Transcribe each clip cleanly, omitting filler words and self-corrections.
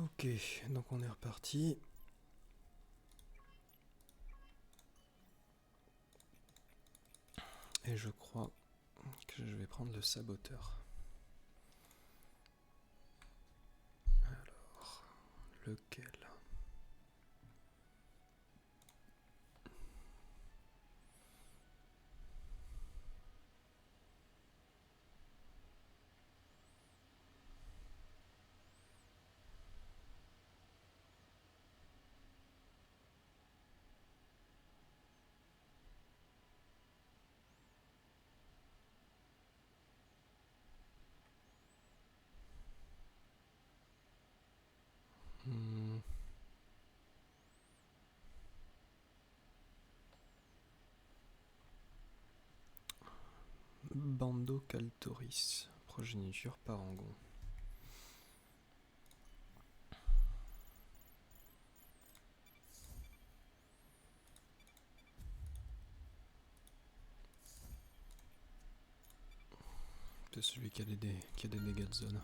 Ok, donc on est reparti. Et je crois que je vais prendre le saboteur. Alors, lequel? Hmm. Bando Caltoris, progéniture parangon. C'est celui qui a des dégâts de zone.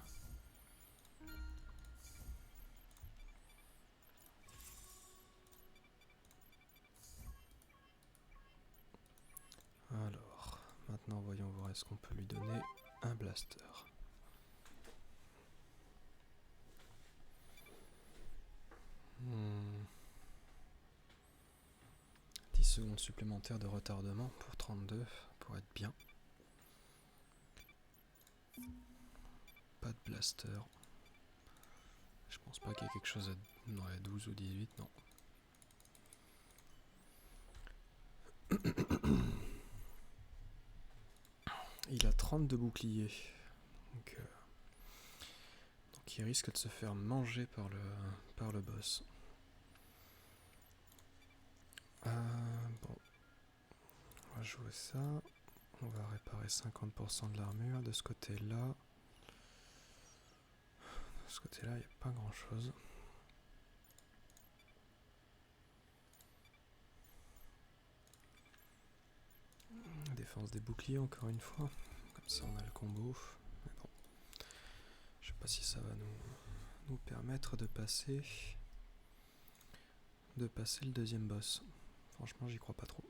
Alors, maintenant voyons voir, est-ce qu'on peut lui donner un blaster. 10 secondes supplémentaires de retardement pour 32, pour être bien. Pas de blaster. Je pense pas qu'il y ait quelque chose à 12 ou 18, non. Il a 30 de bouclier. Donc il risque de se faire manger par le boss. Bon. On va jouer ça. On va réparer 50% de l'armure. De ce côté-là. De ce côté-là, il n'y a pas grand-chose. Défense des boucliers, encore une fois. Comme ça, on a le combo. Mais bon. Je sais pas si ça va nous permettre de passer le deuxième boss. Franchement, j'y crois pas trop.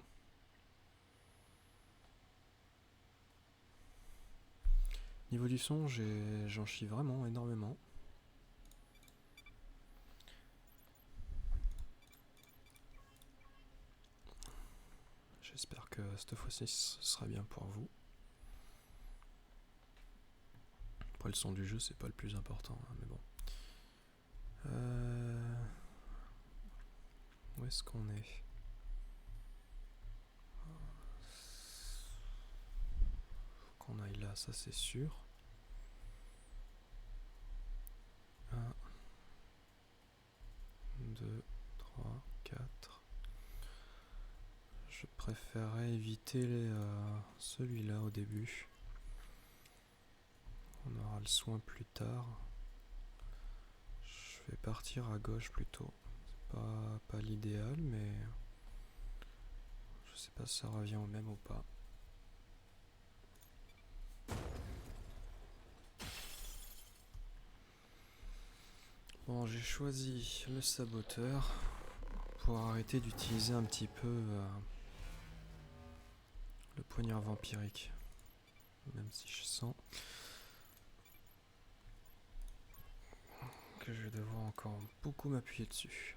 Niveau du son, j'en chie vraiment énormément. J'espère que cette fois-ci ce sera bien pour vous. Après, le son du jeu, c'est pas le plus important, hein, mais bon. Où est-ce qu'on est? Faut qu'on aille là, ça c'est sûr. 1, 2, 3, 4. Je préférerais éviter celui-là au début. On aura le soin plus tard. Je vais partir à gauche plutôt. C'est pas l'idéal, mais je sais pas si ça revient au même ou pas. Bon, j'ai choisi le saboteur pour arrêter d'utiliser un petit peu le poignard vampirique. Même si je sens que je vais devoir encore beaucoup m'appuyer dessus.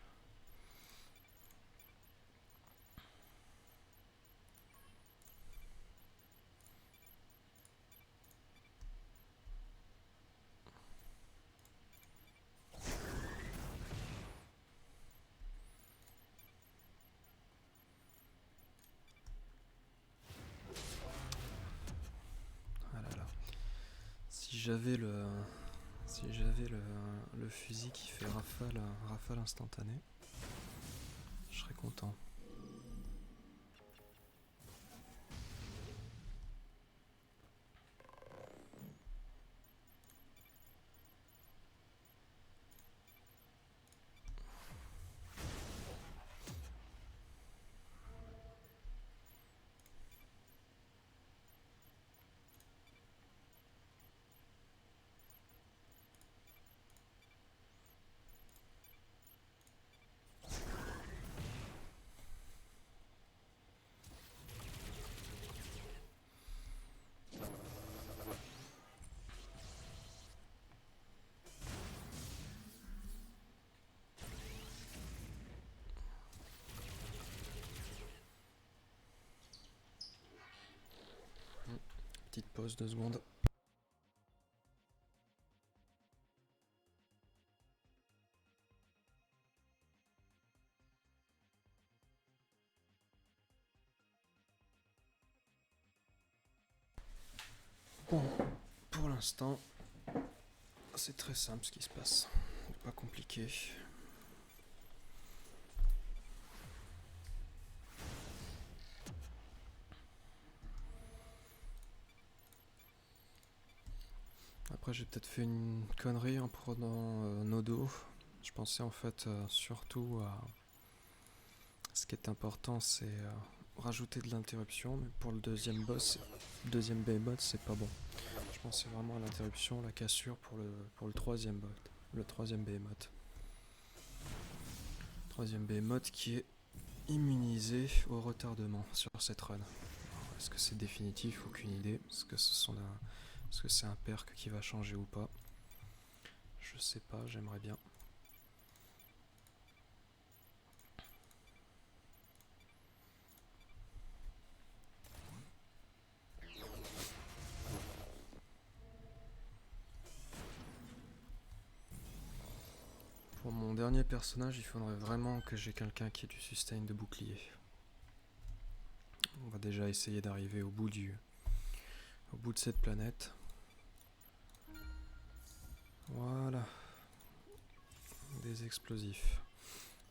Ah là là. Si j'avais le fusil qui fait rafale instantanée, je serais content. pause 2 secondes. Bon, pour l'instant, c'est très simple ce qui se passe. Pas compliqué. Après, j'ai peut-être fait une connerie en prenant Nodo. Je pensais en fait surtout à... Ce qui est important, c'est rajouter de l'interruption, mais pour le deuxième boss, deuxième behemoth, c'est pas bon. Je pensais vraiment à l'interruption, la cassure pour le troisième boss, le troisième behemoth. Troisième behemoth qui est immunisé au retardement sur cette run. Est-ce que c'est définitif? Aucune idée. Est-ce que c'est un perk qui va changer ou pas? Je sais pas, j'aimerais bien. Pour mon dernier personnage, il faudrait vraiment que j'ai quelqu'un qui ait du sustain de bouclier. On va déjà essayer d'arriver au bout de cette planète. Voilà. Des explosifs.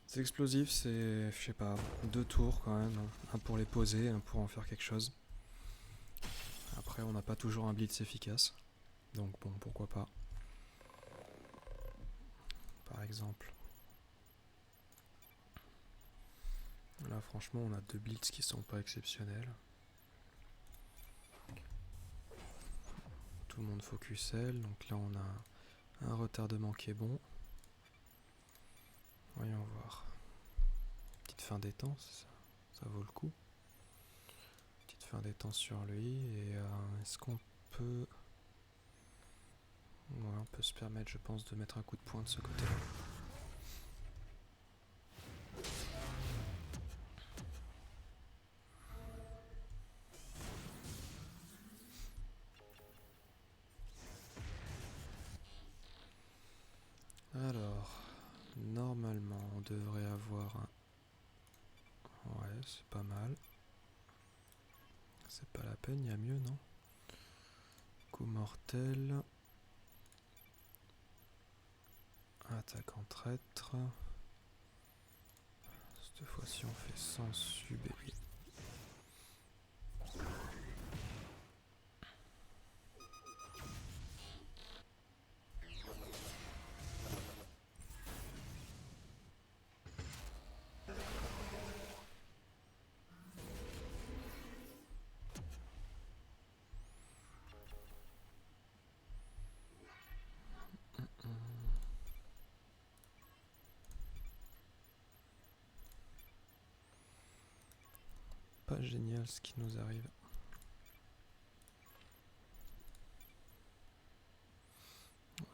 Des explosifs, c'est, je sais pas, 2 tours quand même. Un pour les poser, un pour en faire quelque chose. Après, on n'a pas toujours un blitz efficace. Donc bon, pourquoi pas. Par exemple. Là, franchement, on a 2 blitz qui sont pas exceptionnels. Tout le monde focus elle, donc là on a un retardement qui est bon. Voyons voir. Petite fin des temps, ça vaut le coup. Petite fin des temps sur lui, et est-ce qu'on peut... Ouais, on peut se permettre, je pense, de mettre un coup de poing de ce côté-là. Alors, normalement, on devrait avoir un... Ouais, c'est pas mal. C'est pas la peine, il y a mieux, non? Coup mortel. Attaque en traître. Cette fois-ci, on fait sans sub et... Pas génial ce qui nous arrive.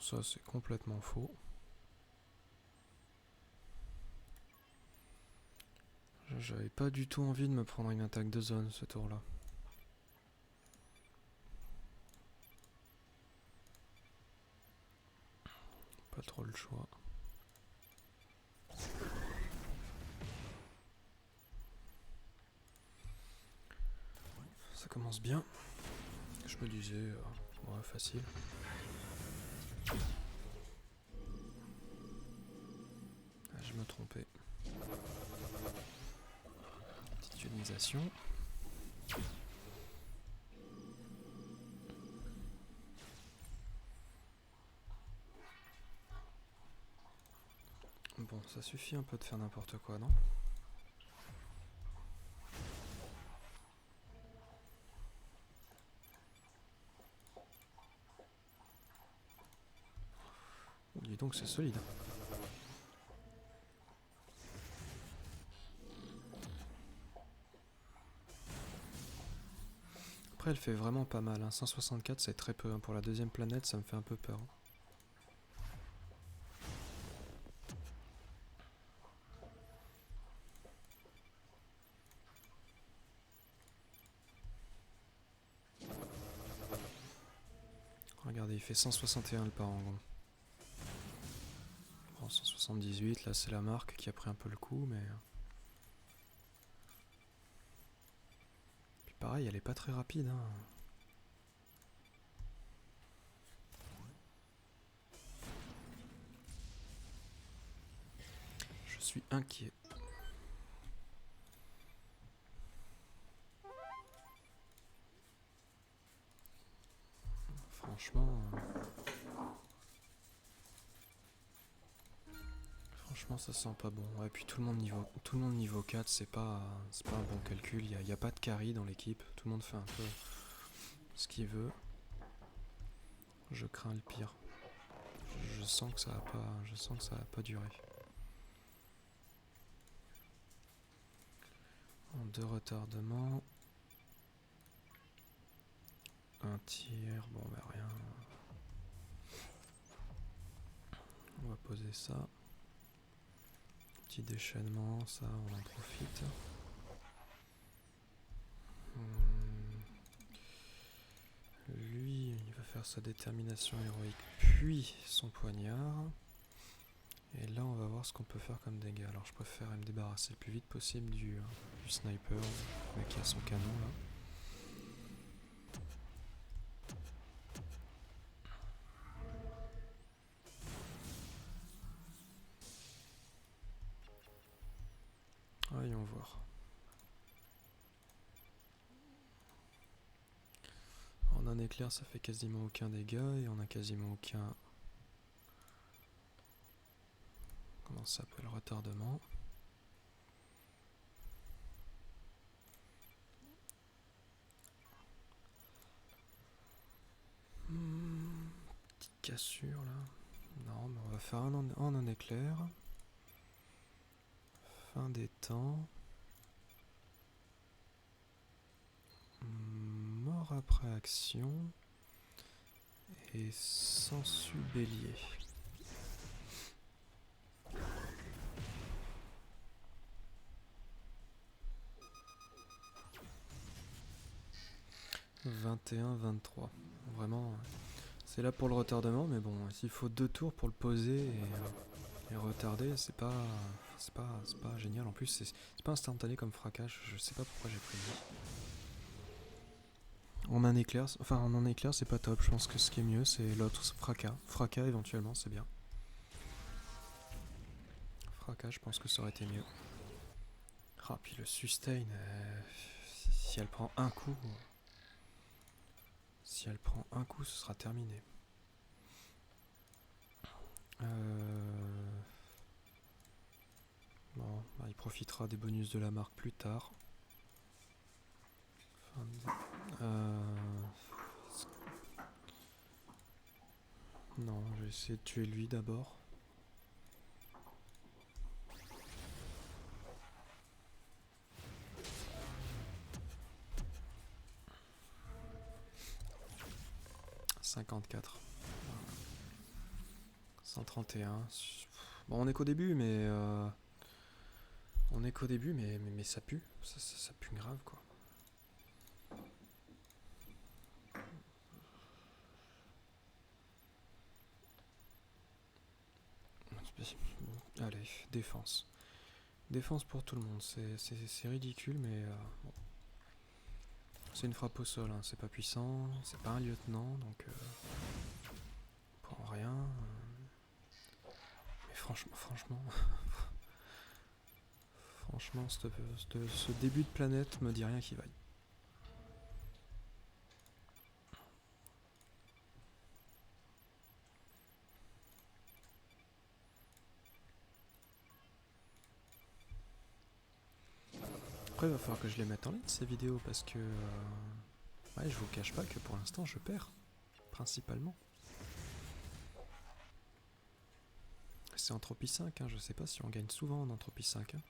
Ça, c'est complètement faux. J'avais pas du tout envie de me prendre une attaque de zone ce tour-là. Pas trop le choix. Ça commence bien. Je me disais, ouais, facile. Ah, je me trompais. Petite ionisation. Bon, ça suffit un peu de faire n'importe quoi, non? Dis donc, c'est solide. Après, elle fait vraiment pas mal. 164, c'est très peu. Pour la deuxième planète, ça me fait un peu peur. il fait 161 le parangon. Bon, 178, là c'est la marque qui a pris un peu le coup, mais... Puis pareil, elle est pas très rapide, hein. Je suis inquiet. Franchement... Franchement, ça sent pas bon. Ouais, puis tout le monde niveau 4, c'est pas un bon calcul. Il y a pas de carry dans l'équipe. Tout le monde fait un peu ce qu'il veut. Je crains le pire. Je sens que ça va pas durer. En 2 retardements. Un tir, bon bah rien. On va poser ça. Petit déchaînement, ça on en profite. Lui, il va faire sa détermination héroïque, puis son poignard. Et là, on va voir ce qu'on peut faire comme dégâts. Alors, je préfère me débarrasser le plus vite possible du sniper, le mec qui a son canon là. Voyons voir. En un éclair, ça fait quasiment aucun dégât et on a quasiment aucun... Comment ça s'appelle? Retardement. Petite cassure là. Non, mais on va faire en un éclair. Fin des temps. Mort après action. Et sensu bélier. « 21-23. Vraiment, c'est là pour le retardement, mais bon, s'il faut 2 tours pour le poser et retarder, c'est pas génial. En plus, c'est pas instantané comme fracas. Je sais pas pourquoi j'ai pris lui. En un éclair, c'est pas top. Je pense que ce qui est mieux, c'est l'autre fracas. Fracas éventuellement, c'est bien. Fracas, je pense que ça aurait été mieux. Ah, puis le sustain, si elle prend un coup, ce sera terminé. Bon, bah, il profitera des bonus de la marque plus tard. Non, je vais essayer de tuer lui d'abord. « 54. 131. Bon, on est qu'au début, mais... mais ça pue. Ça pue grave, quoi. Allez, défense. Défense pour tout le monde. C'est ridicule, mais... bon. C'est une frappe au sol, hein. C'est pas puissant. C'est pas un lieutenant, donc... on prend rien. Mais franchement... Franchement, ce début de planète me dit rien qui vaille. Après, il va falloir que je les mette en ligne ces vidéos parce que... ouais, je vous cache pas que pour l'instant je perds. Principalement. C'est Entropie 5, hein, je sais pas si on gagne souvent en Entropie 5. Hein.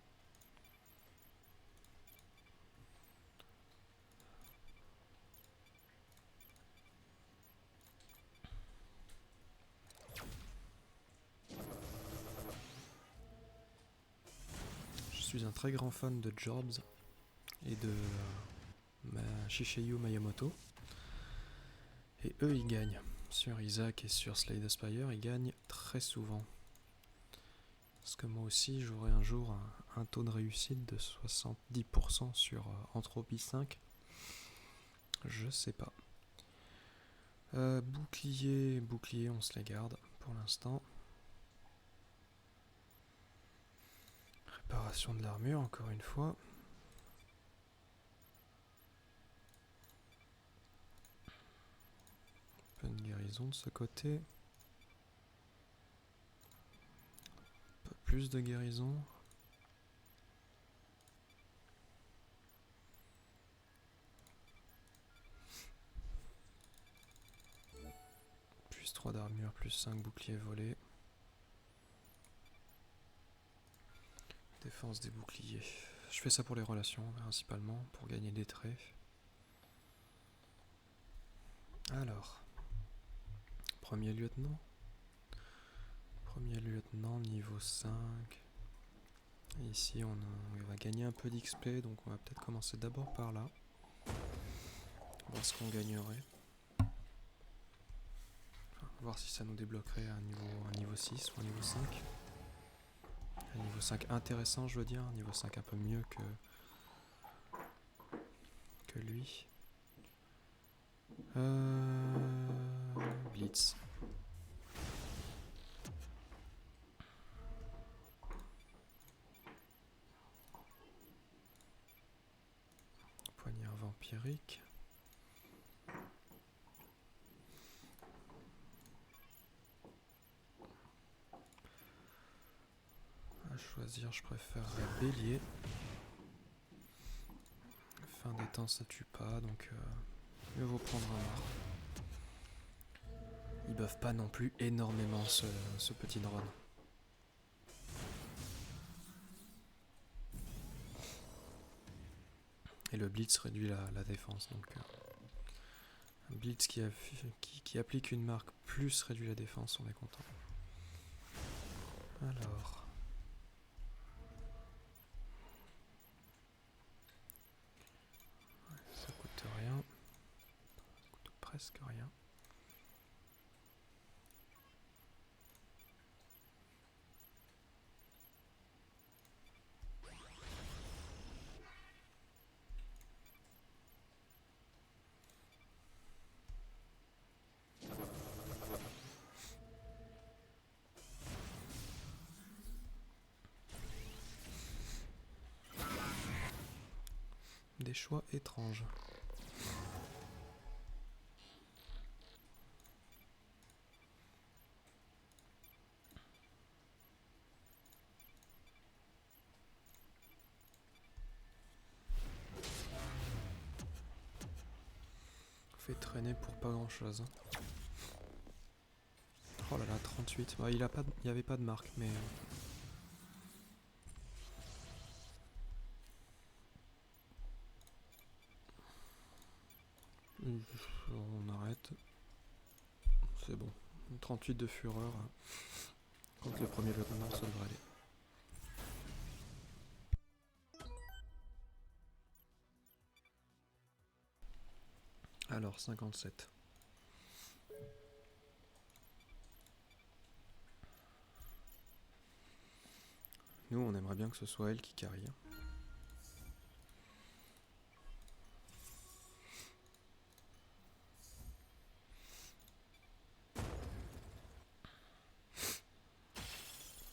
Je suis un très grand fan de Jobs et de Shigeru Miyamoto. Et eux, ils gagnent. sur Isaac et sur Slay the Spire, il gagne très souvent. Parce que moi aussi, j'aurai un jour un taux de réussite de 70% sur Entropie 5. Je sais pas. Bouclier, on se les garde pour l'instant. Réparation de l'armure, encore une fois. Un peu de guérison de ce côté. Un peu plus de guérison. Plus 3 d'armure, plus 5 boucliers volés. Défense des boucliers. Je fais ça pour les relations, principalement, pour gagner des traits. Alors, premier lieutenant. Premier lieutenant, niveau 5. Et ici, on va gagner un peu d'XP, donc on va peut-être commencer d'abord par là. Voir ce qu'on gagnerait. Enfin, voir si ça nous débloquerait un niveau 6 ou un niveau 5. Un niveau 5 intéressant, je veux dire. Un niveau 5 un peu mieux que lui. Blitz. Poignard vampirique. À choisir, je préférerais bélier. Fin des temps, ça tue pas, donc mieux vaut prendre un mort. Ils buffent pas non plus énormément ce petit drone. Et le blitz réduit la défense, donc un blitz qui applique une marque plus réduit la défense, on est content. Alors, ça coûte rien, ça coûte presque rien. Des choix étranges. Fait traîner pour pas grand chose. Oh là là, 38. Bah, il n'y avait pas de marque, mais on arrête. C'est bon. 38 de fureur. Contre le premier lieutenant, ça devrait aller. Alors, 57. Nous, on aimerait bien que ce soit elle qui carry.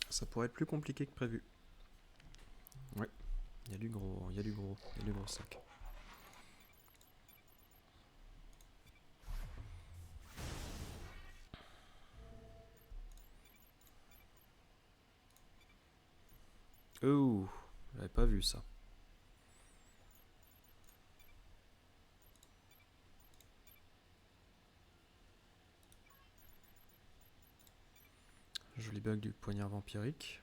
Ça pourrait être plus compliqué que prévu. Ouais, il y a du gros sac. Oh, j'avais pas vu ça. Joli bug du poignard vampirique.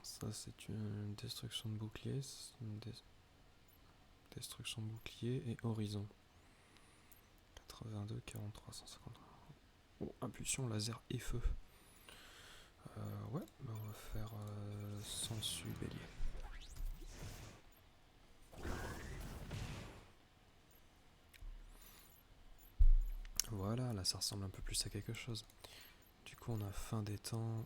Ça, c'est une destruction de bouclier. Destruction de bouclier et horizon. 82, 43, 153. Oh, impulsion, laser et feu. Ouais, bah on va faire sensu bélier. ça ressemble un peu plus à quelque chose. Du coup, on a fin des temps.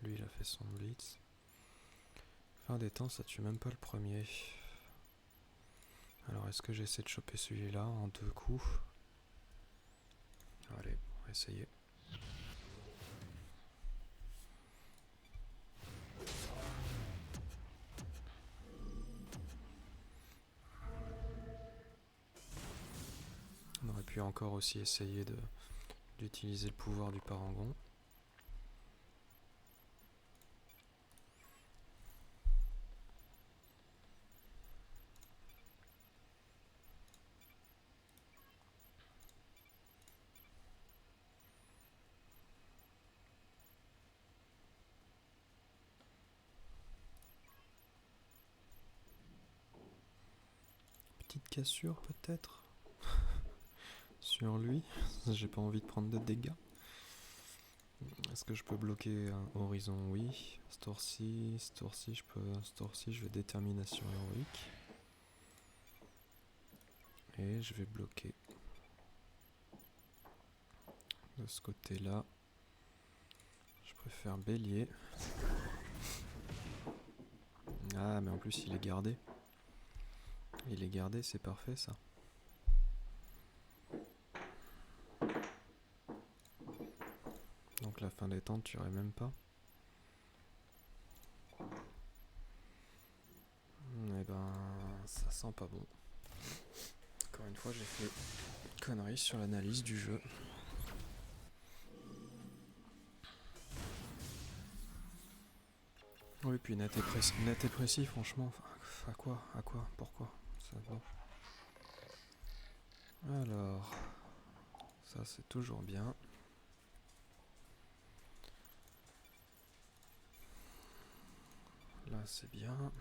Lui, il a fait son blitz. Fin des temps, ça tue même pas le premier. Alors, est-ce que j'essaie de choper celui-là en 2 coups? Allez, on va essayer. On aurait pu encore aussi essayer d'utiliser le pouvoir du parangon. Petite cassure peut-être sur lui, j'ai pas envie de prendre de dégâts. Est-ce que je peux bloquer un horizon? Oui. Ce tour-ci, je vais détermination héroïque. Et je vais bloquer. De ce côté-là, je préfère bélier. Ah, mais en plus il est gardé. Il est gardé, c'est parfait ça. Donc la fin des temps, tu irais même pas. Eh ben, ça sent pas bon. Encore une fois, j'ai fait conneries sur l'analyse du jeu. Oui, puis net et précis, franchement. À quoi? Pourquoi? Ça, bon. Alors, ça c'est toujours bien. Là c'est bien.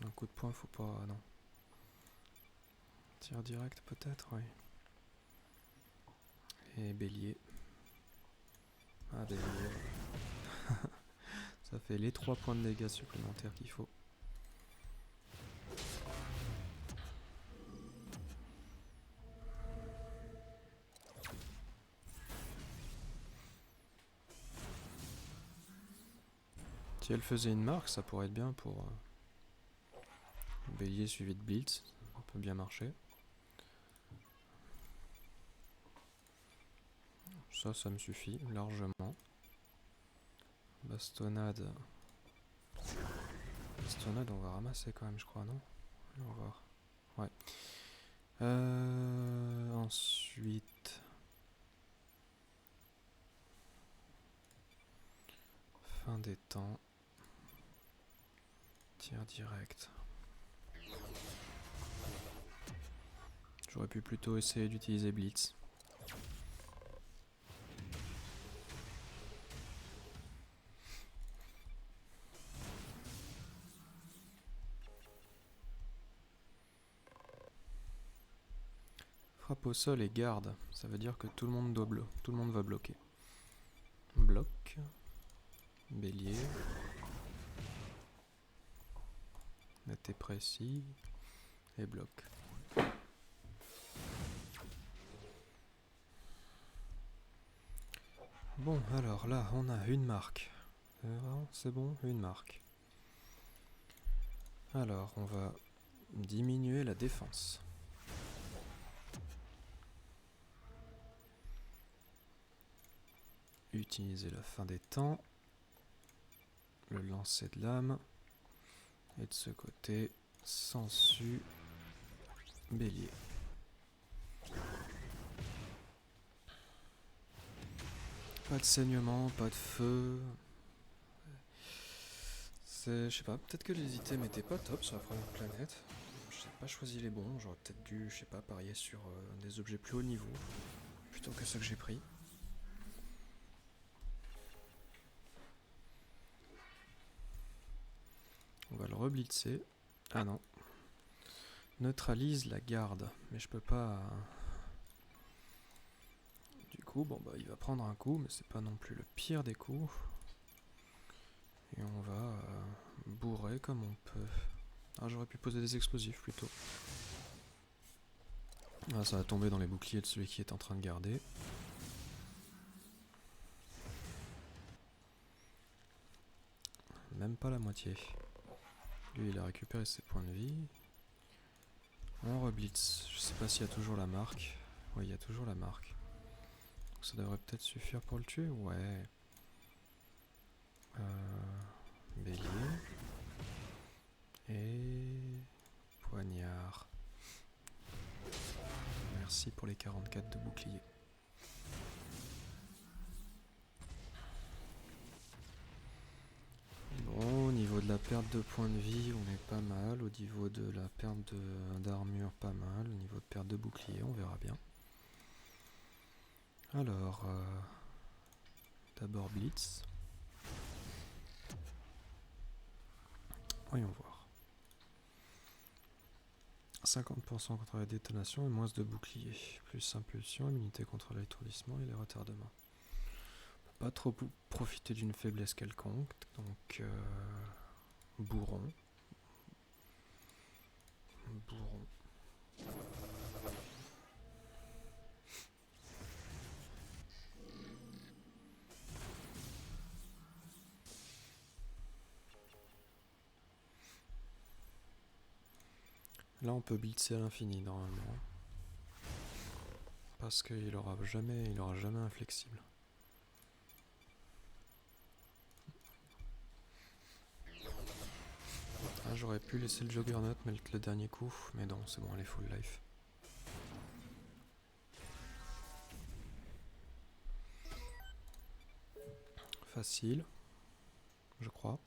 Un coup de poing, faut pas... non. Tir direct peut-être, oui. Et bélier. Ah, bélier. Ça fait les 3 points de dégâts supplémentaires qu'il faut. Si elle faisait une marque, ça pourrait être bien pour bélier suivi de blitz. Ça peut bien marcher. Ça me suffit largement. Bastonnade. Bastonnade, on va ramasser quand même, je crois, non? On va voir. Ouais. Ensuite... Fin des temps. Tir direct. J'aurais pu plutôt essayer d'utiliser blitz. Frappe au sol et garde, ça veut dire que tout le monde va bloquer. Bloc, bélier, net et précis, et bloc. Bon, alors là, on a une marque. C'est bon, une marque. Alors, on va diminuer la défense. Utiliser la fin des temps. Le lancer de lame. Et de ce côté, sangsue, bélier. Pas de saignement, pas de feu. Je sais pas, peut-être que les items étaient pas top sur la première planète. J'ai pas choisi les bons, j'aurais peut-être dû, je sais pas, parier sur des objets plus haut niveau, plutôt que ceux que j'ai pris. On va le reblitzer. Ah non. Neutralise la garde, mais je peux pas... Du coup, bon bah il va prendre un coup, mais c'est pas non plus le pire des coups. Et on va bourrer comme on peut. Ah, j'aurais pu poser des explosifs plutôt. Ah, ça va tomber dans les boucliers de celui qui est en train de garder. Même pas la moitié. Lui, il a récupéré ses points de vie. On reblitz. Je sais pas s'il y a toujours la marque. Oui, il y a toujours la marque. Donc ça devrait peut-être suffire pour le tuer. Ouais. Bélier. Et... poignard. Merci pour les 44 de bouclier. Bon, au niveau de la perte de points de vie, on est pas mal. Au niveau de la perte d'armure, pas mal. Au niveau de perte de bouclier, on verra bien. Alors, d'abord Blitz. Voyons voir. 50% contre la détonation et moins de bouclier. Plus impulsion, immunité contre l'étourdissement et les retardements. Pas trop profiter d'une faiblesse quelconque, donc bourron. Bourron. Là on peut blitzer à l'infini normalement. Parce qu'il aura jamais inflexible. Ah, j'aurais pu laisser le Juggernaut mettre le dernier coup, mais non, c'est bon, elle est full life. Facile, je crois.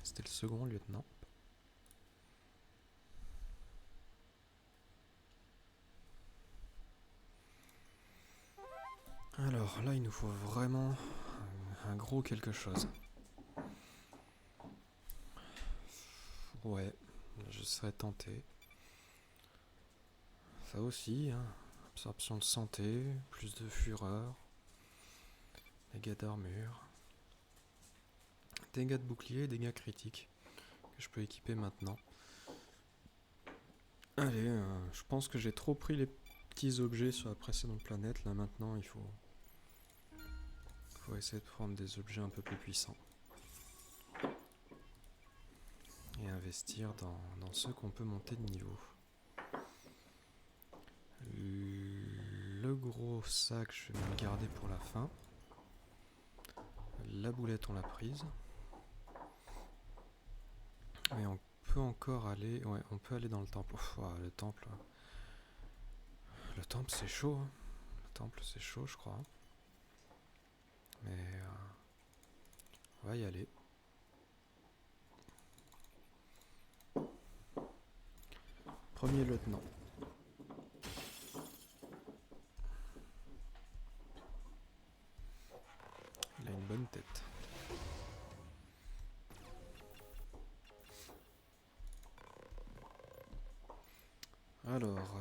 C'était le second lieutenant. Alors là, il nous faut vraiment un gros quelque chose. Ouais, je serais tenté. Ça aussi, hein. Absorption de santé, plus de fureur, dégâts d'armure, dégâts de bouclier et dégâts critiques que je peux équiper maintenant. Allez, je pense que j'ai trop pris les petits objets sur la précédente planète. Là maintenant, il faut essayer de prendre des objets un peu plus puissants. Et investir dans ceux qu'on peut monter de niveau. Le gros sac, je vais me le garder pour la fin. La boulette, on l'a prise. Mais on peut encore aller... Ouais, on peut aller dans le temple. Le temple... Le temple, c'est chaud. Hein. Le temple, c'est chaud, je crois. Mais... on va y aller. Premier lieutenant. Il a une bonne tête. Alors,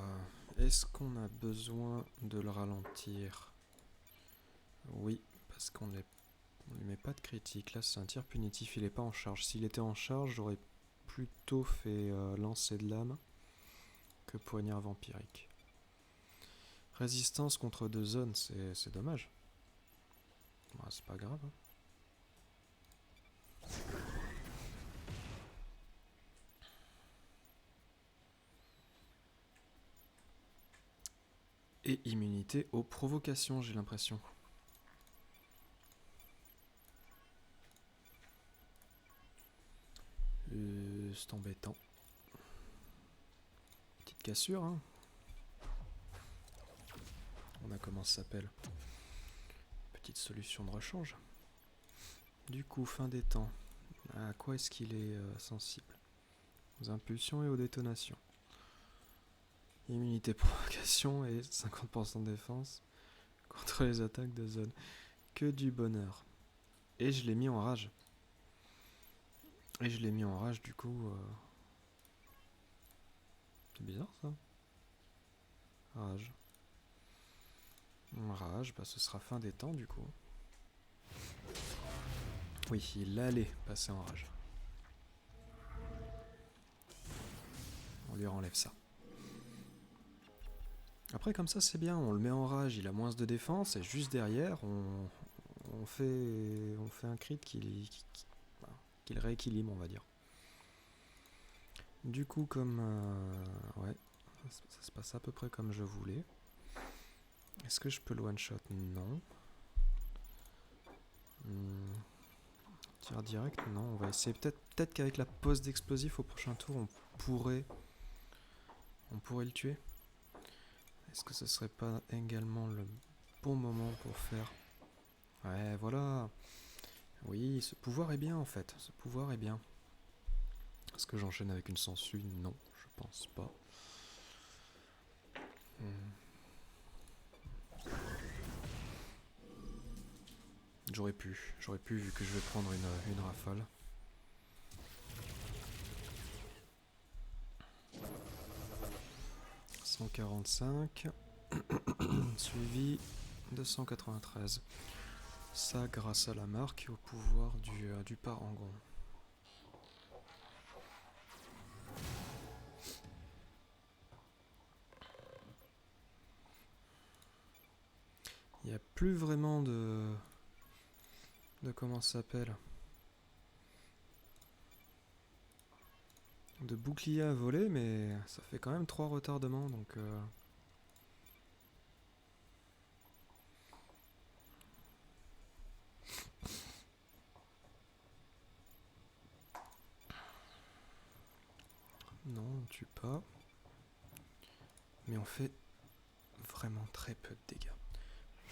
est-ce qu'on a besoin de le ralentir? Oui, parce qu'on lui met pas de critique. Là, c'est un tir punitif, il est pas en charge. S'il était en charge, j'aurais plutôt fait lancer de l'âme que poignard vampirique. Résistance contre 2 zones, c'est dommage. Bah, c'est pas grave. Hein. Et immunité aux provocations, j'ai l'impression. C'est embêtant. Petite cassure, hein. On a comment ça s'appelle. Petite solution de rechange. Du coup, fin des temps. À quoi est-ce qu'il est sensible? Aux impulsions et aux détonations. Immunité provocation et 50% de défense contre les attaques de zone. Que du bonheur. Et je l'ai mis en rage. Du coup... C'est bizarre ça. Rage. Rage, bah ce sera fin des temps du coup. Oui, il allait passer en rage. On lui enlève ça. Après, comme ça, c'est bien. On le met en rage, il a moins de défense, et juste derrière, on fait un crit qui le rééquilibre, on va dire. Du coup, comme... ouais, ça se passe à peu près comme je voulais. Est-ce que je peux le one-shot? Non. Tir direct? Non, on va essayer. Peut-être qu'avec la pose d'explosif au prochain tour, on pourrait le tuer. Est-ce que ce serait pas également le bon moment pour faire... Ouais, voilà. Oui, ce pouvoir est bien en fait. Ce pouvoir est bien. Est-ce que j'enchaîne avec une sangsue? Non, je pense pas. J'aurais pu vu que je vais prendre une rafale. « 145 » suivi de 193. Ça grâce à la marque et au pouvoir du parangon. Il n'y a plus vraiment de comment ça s'appelle, de bouclier à voler, mais ça fait quand même 3 retardements, donc non, on ne tue pas. Mais on fait vraiment très peu de dégâts.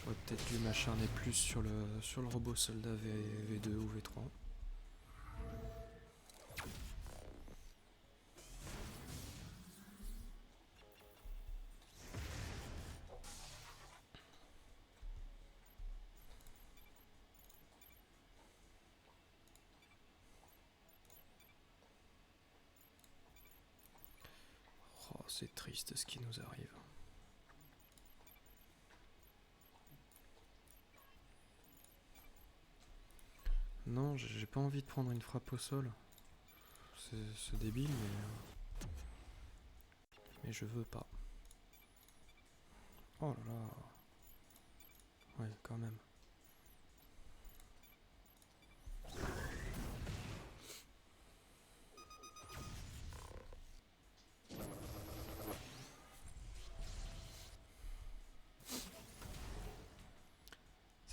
J'aurais peut-être dû m'acharner plus sur le robot soldat V2 ou V3. Oh, c'est triste ce qui nous arrive. Non, j'ai pas envie de prendre une frappe au sol. C'est débile, mais je veux pas. Oh là là. Ouais, quand même.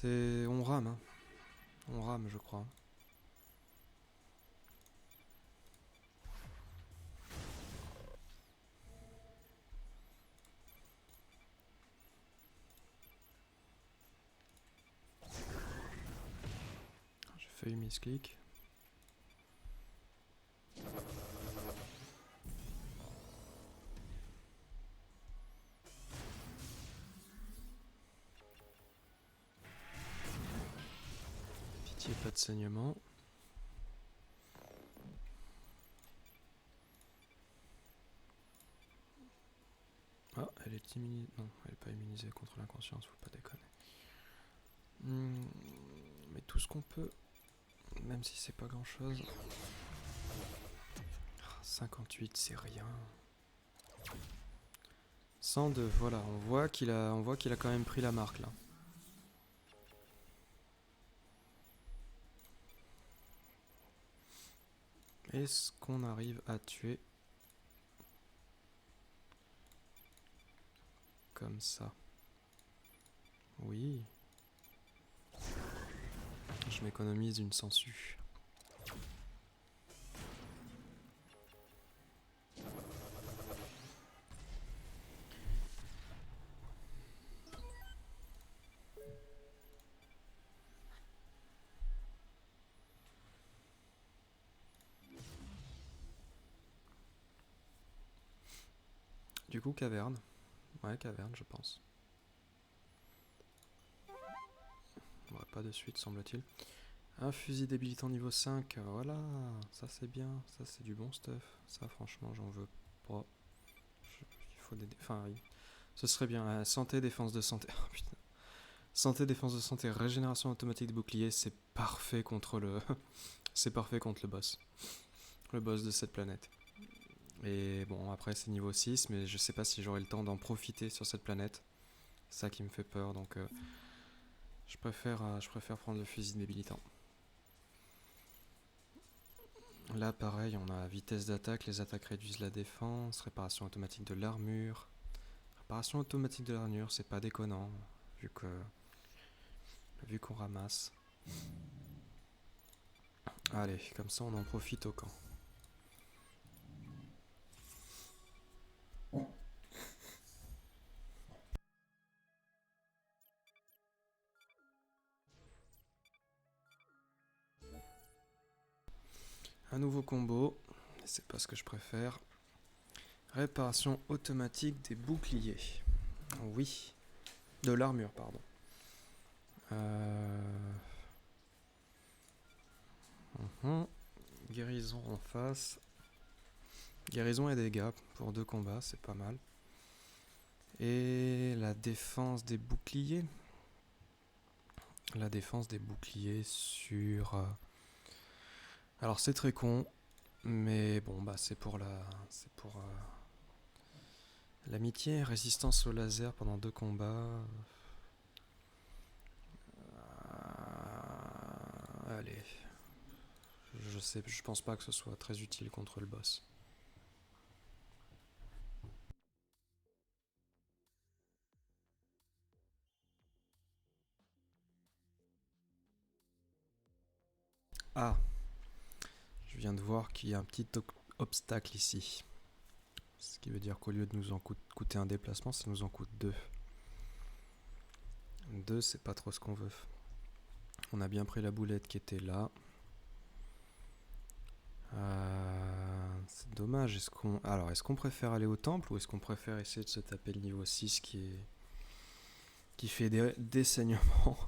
On rame, hein. On rame, je crois. J'ai failli misclick. Pitié, pas de saignement. Ah, elle est immunisée. Non, elle est pas immunisée contre l'inconscience, faut pas déconner. Mais tout ce qu'on peut, même si c'est pas grand chose. 58, c'est rien. 102, voilà, on voit qu'il a quand même pris la marque là. Est-ce qu'on arrive à tuer comme ça? Oui. Je m'économise une sangsue. Du coup, caverne. Ouais, caverne, je pense. Ouais, pas de suite, semble-t-il. Un fusil débilitant niveau 5, voilà, ça c'est bien, ça c'est du bon stuff. Ça, franchement, j'en veux pas. Il faut des... Enfin, oui. Ce serait bien. Santé, défense de santé. Oh, putain. Santé, défense de santé, régénération automatique de bouclier, c'est parfait contre le... c'est parfait contre le boss. Le boss de cette planète. Et bon, après c'est niveau 6, mais je sais pas si j'aurai le temps d'en profiter sur cette planète. C'est ça qui me fait peur, donc je préfère prendre le fusil débilitant. Là, pareil, on a vitesse d'attaque, les attaques réduisent la défense, réparation automatique de l'armure. Réparation automatique de l'armure, c'est pas déconnant, vu que vu qu'on ramasse. Allez, comme ça on en profite au camp. Un nouveau combo, c'est pas ce que je préfère. Réparation automatique des boucliers. Oui, de l'armure, pardon. Guérison en face. Guérison et dégâts pour 2 combats, c'est pas mal. Et la défense des boucliers. La défense des boucliers sur... Alors c'est très con, mais bon bah c'est pour l'amitié, résistance au laser pendant 2 combats. Allez, je pense pas que ce soit très utile contre le boss. Ah, je viens de voir qu'il y a un petit obstacle ici. Ce qui veut dire qu'au lieu de nous en coûter un déplacement, ça nous en coûte 2. 2, c'est pas trop ce qu'on veut. On a bien pris la boulette qui était là. C'est dommage. Est-ce qu'on préfère aller au temple ou est-ce qu'on préfère essayer de se taper le niveau 6 qui fait des saignements,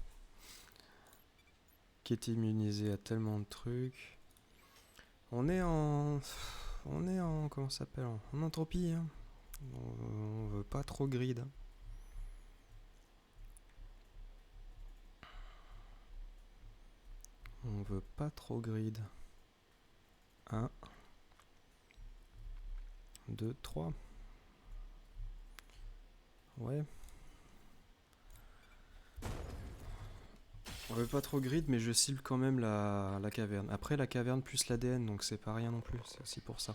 qui est immunisé à tellement de trucs. On est en comment ça s'appelle, en entropie. Hein. On veut pas trop grid. On veut pas trop grid. 1, 2, 3. Ouais. On veut pas trop grid, mais je cible quand même la caverne. Après, la caverne plus l'ADN, donc c'est pas rien non plus. C'est aussi pour ça.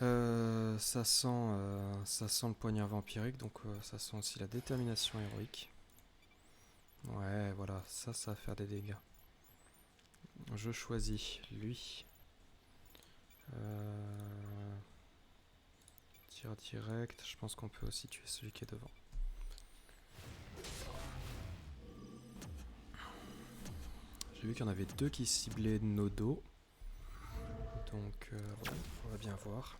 Ça sent le poignard vampirique, donc ça sent aussi la détermination héroïque. Ouais, voilà, ça va faire des dégâts. Je choisis lui. Tir direct, je pense qu'on peut aussi tuer celui qui est devant. J'ai vu qu'il y en avait 2 qui ciblaient nos dos. Donc, ouais, on va bien voir.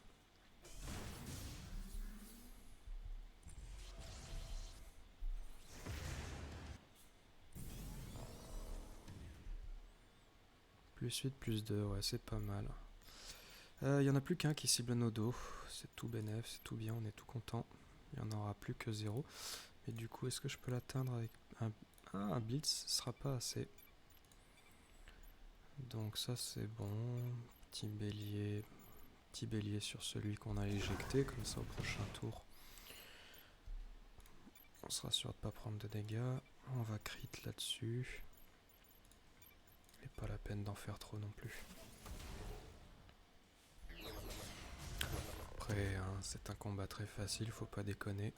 Plus 8, plus 2, ouais, c'est pas mal. Il y en a plus qu'un qui cible nos dos. C'est tout bénef, c'est tout bien, on est tout content. Il n'y en aura plus que 0. Mais du coup, est-ce que je peux l'atteindre avec un... Ah, un blitz, ce sera pas assez. Donc ça c'est bon. Petit bélier sur celui qu'on a éjecté, comme ça au prochain tour. On sera sûr de pas prendre de dégâts. On va crit là-dessus. Et pas la peine d'en faire trop non plus. Après, hein, c'est un combat très facile, faut pas déconner.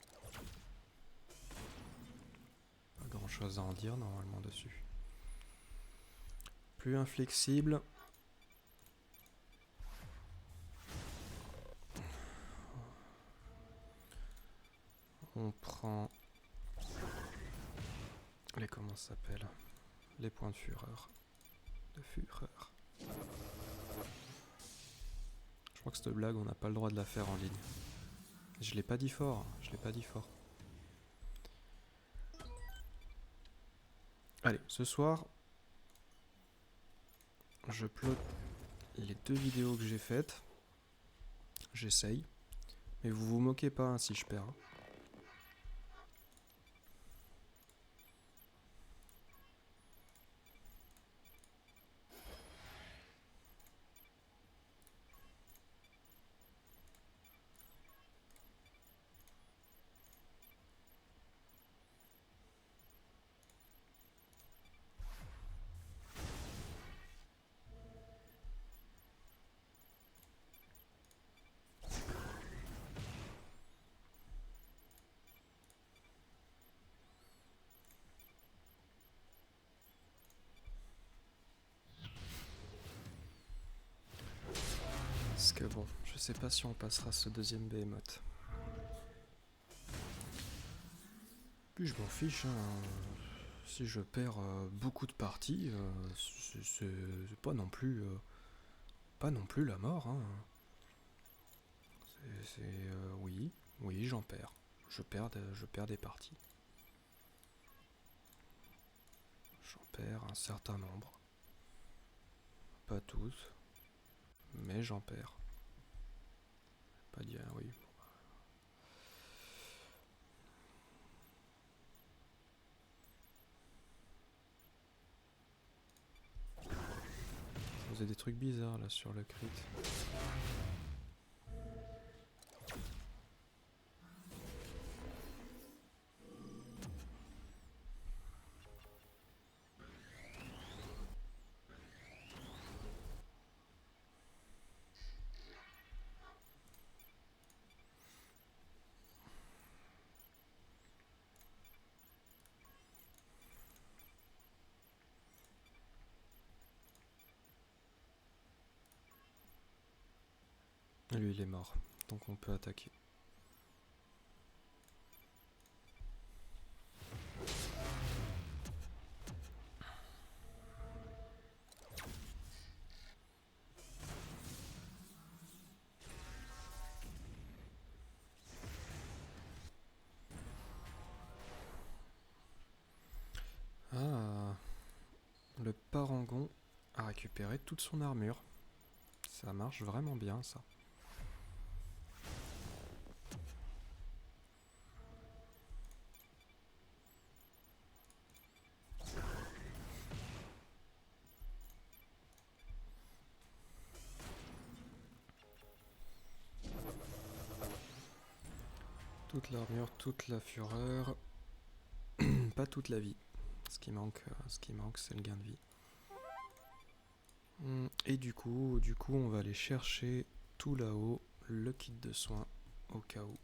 Pas grand chose à en dire normalement dessus. Plus inflexible. On prend les comment ça s'appelle, les points de fureur. Je crois que cette blague, on n'a pas le droit de la faire en ligne. Je l'ai pas dit fort, je l'ai pas dit fort. Allez, ce soir, je upload les 2 vidéos que j'ai faites. J'essaye. Mais vous vous moquez pas hein, si je perds. que bon, je sais pas si on passera ce deuxième behemoth. Puis je m'en fiche, hein. Si je perds beaucoup de parties, c'est pas non plus la mort, hein. Oui, j'en perds. Je perds des parties. J'en perds un certain nombre. Pas tous, mais j'en perds. Pas dire oui. Ça faisait des trucs bizarres là sur le crit. Lui il est mort, donc on peut attaquer. Ah, le parangon a récupéré toute son armure. Ça marche vraiment bien ça. Toute l'armure, toute la fureur, pas toute la vie. Ce qui manque, c'est le gain de vie. Et du coup, on va aller chercher tout là-haut le kit de soins au cas où.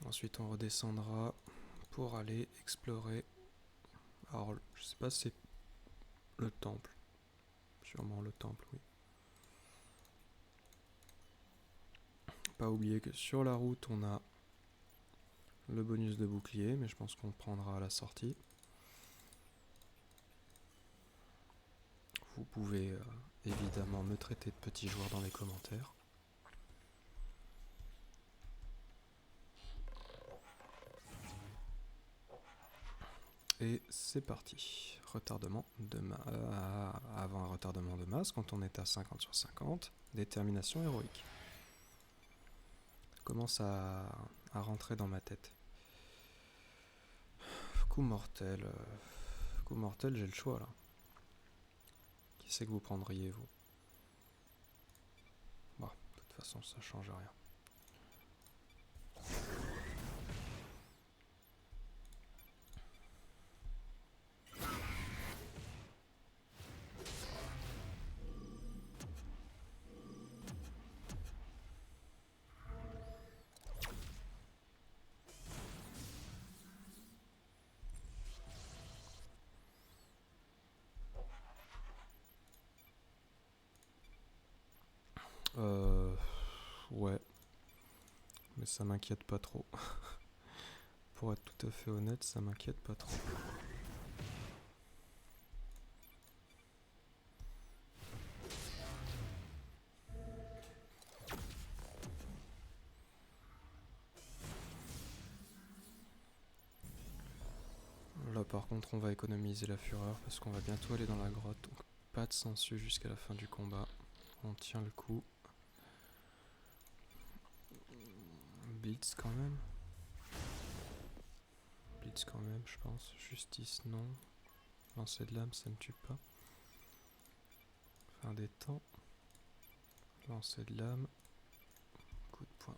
Ensuite, on redescendra pour aller explorer. Alors, je sais pas si c'est le temple. Sûrement le temple, oui. Pas oublier que sur la route, on a le bonus de bouclier, mais je pense qu'on le prendra à la sortie. Vous pouvez évidemment me traiter de petit joueur dans les commentaires. Et c'est parti. Retardement de avant un retardement de masse, quand on est à 50 sur 50, détermination héroïque. Ça commence à rentrer dans ma tête. Coup mortel. Coup mortel, j'ai le choix là. Qui c'est que vous prendriez, vous? Bon, de toute façon, ça change rien. Ouais. Mais ça m'inquiète pas trop. Pour être tout à fait honnête, ça m'inquiète pas trop. Là par contre on va économiser la fureur parce qu'on va bientôt aller dans la grotte. Donc pas de sensu jusqu'à la fin du combat. On tient le coup. Blitz quand même. Blitz quand même je pense. Justice non. Lancer de lame ça ne tue pas. Fin des temps. Lancer de lame. Coup de poing.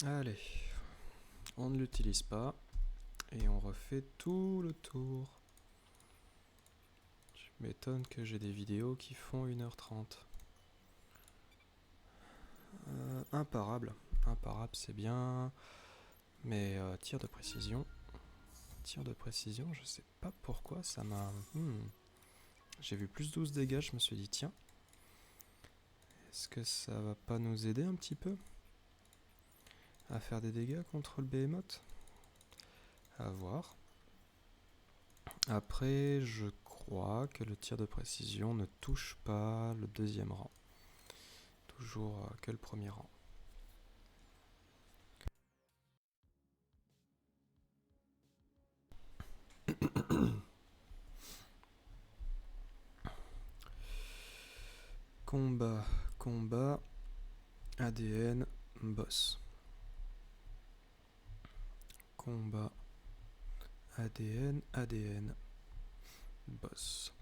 Allez, on ne l'utilise pas et on refait tout le tour. Je m'étonne que j'ai des vidéos qui font 1h30. Imparable. Imparable, c'est bien. Mais tir de précision. Tir de précision, je sais pas pourquoi ça m'a... J'ai vu plus 12 dégâts, je me suis dit tiens. Est-ce que ça va pas nous aider un petit peu à faire des dégâts contre le Behemoth? À voir. Après, je crois que le tir de précision ne touche pas le deuxième rang. Toujours que le premier rang. Combat, combat, ADN, boss. Combat, ADN, ADN, boss.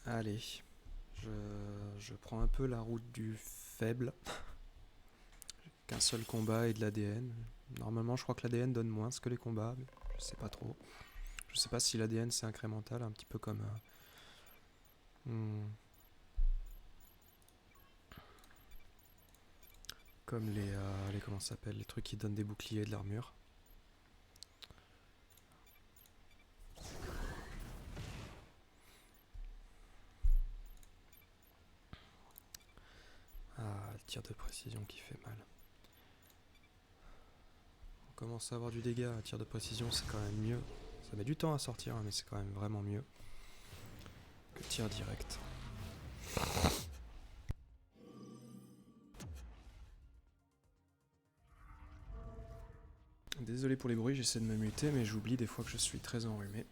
Allez, je prends un peu la route du faible. Qu'un seul combat et de l'ADN. Normalement, je crois que l'ADN donne moins que les combats. Je sais pas trop. Je sais pas si l'ADN c'est incrémental, un petit peu comme... comme les comment ça s'appelle, les trucs qui donnent des boucliers et de l'armure. Ah, le tir de précision qui fait mal. On commence à avoir du dégât, tir de précision c'est quand même mieux. Ça met du temps à sortir, mais c'est quand même vraiment mieux que tir direct. Désolé pour les bruits, j'essaie de me muter, mais j'oublie des fois que je suis très enrhumé.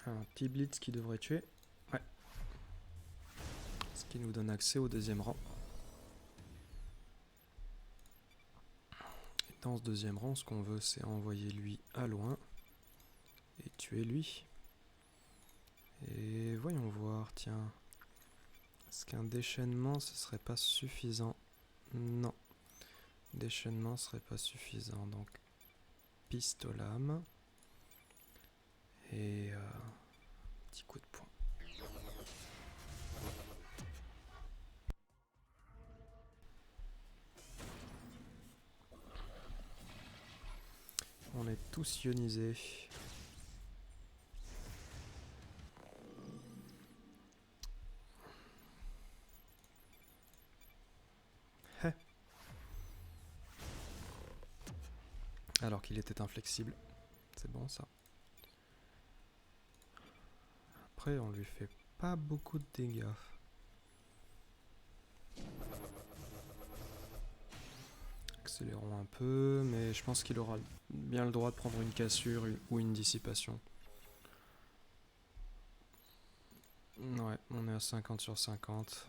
Un petit blitz qui devrait tuer. Ouais. Ce qui nous donne accès au deuxième rang. Et dans ce deuxième rang, ce qu'on veut, c'est envoyer lui à loin. Et tuer lui. Et voyons voir, tiens. Est-ce qu'un déchaînement, ce serait pas suffisant? Non. Déchaînement serait pas suffisant. Donc, pistolame. Et petit coup de poing. On est tous ionisés. Alors qu'il était inflexible. C'est bon ça. Après, on lui fait pas beaucoup de dégâts. Accélérons un peu, mais je pense qu'il aura bien le droit de prendre une cassure ou une dissipation. Ouais, on est à 50 sur 50.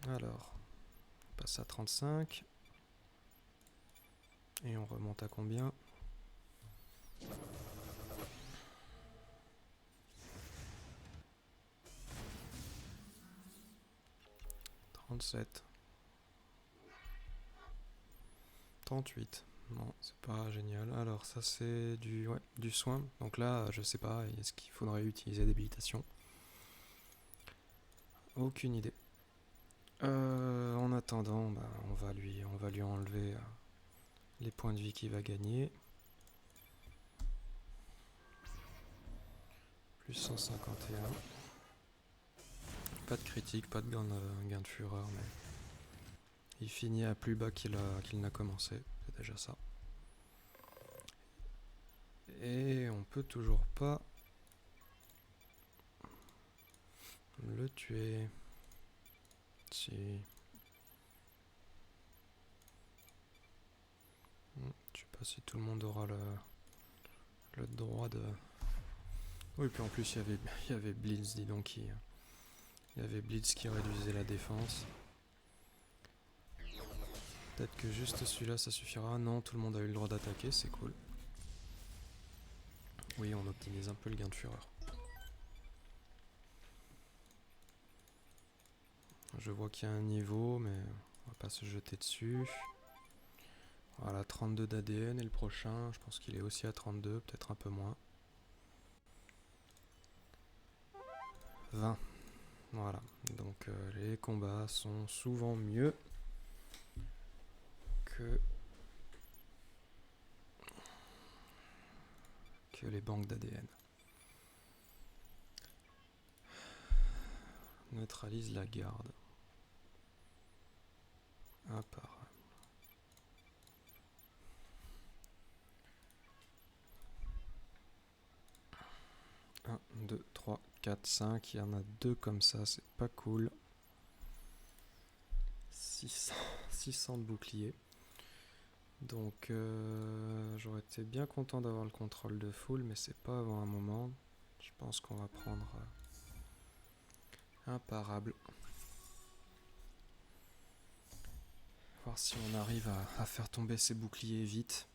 Alors, on passe à 35. Et on remonte à combien? 37. 38. Non, c'est pas génial. Alors ça c'est du soin. Donc là, je sais pas, est-ce qu'il faudrait utiliser d'habilitation? Aucune idée. En attendant, bah, on va lui enlever les points de vie qu'il va gagner. Plus 151. Pas de critique, pas de gain de fureur, mais il finit à plus bas qu'il n'a commencé. C'est déjà ça. Et on peut toujours pas le tuer. Si. Je sais pas si tout le monde aura le droit de... Oui, puis en plus il y avait Blitz, dis donc, il y avait Blitz qui réduisait la défense. Peut-être que juste celui-là ça suffira. Non, tout le monde a eu le droit d'attaquer, c'est cool. Oui, on optimise un peu le gain de fureur. Je vois qu'il y a un niveau, mais on va pas se jeter dessus. Voilà, 32 d'ADN et le prochain, je pense qu'il est aussi à 32, peut-être un peu moins. 20. Voilà, donc les combats sont souvent mieux que les banques d'ADN. Neutralise la garde. Un par 1, 2, 3, 4, 5. Il y en a 2 comme ça, c'est pas cool. 600 de bouclier. Donc j'aurais été bien content d'avoir le contrôle de foule, mais c'est pas avant un moment. Je pense qu'on va prendre imparable. Voir si on arrive à faire tomber ces boucliers vite.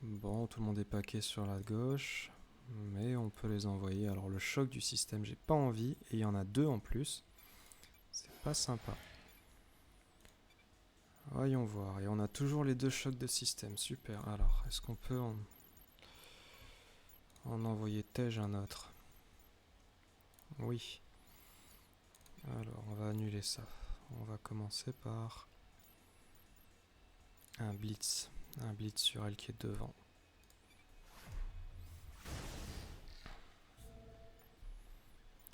Bon, tout le monde est paqué sur la gauche, mais on peut les envoyer. Alors le choc du système, j'ai pas envie, et il y en a 2 en plus. C'est pas sympa. Voyons voir, et on a toujours les 2 chocs de système, super. Alors, est-ce qu'on peut en envoyer un autre? Oui. Alors, on va annuler ça. On va commencer par un blitz sur elle qui est devant.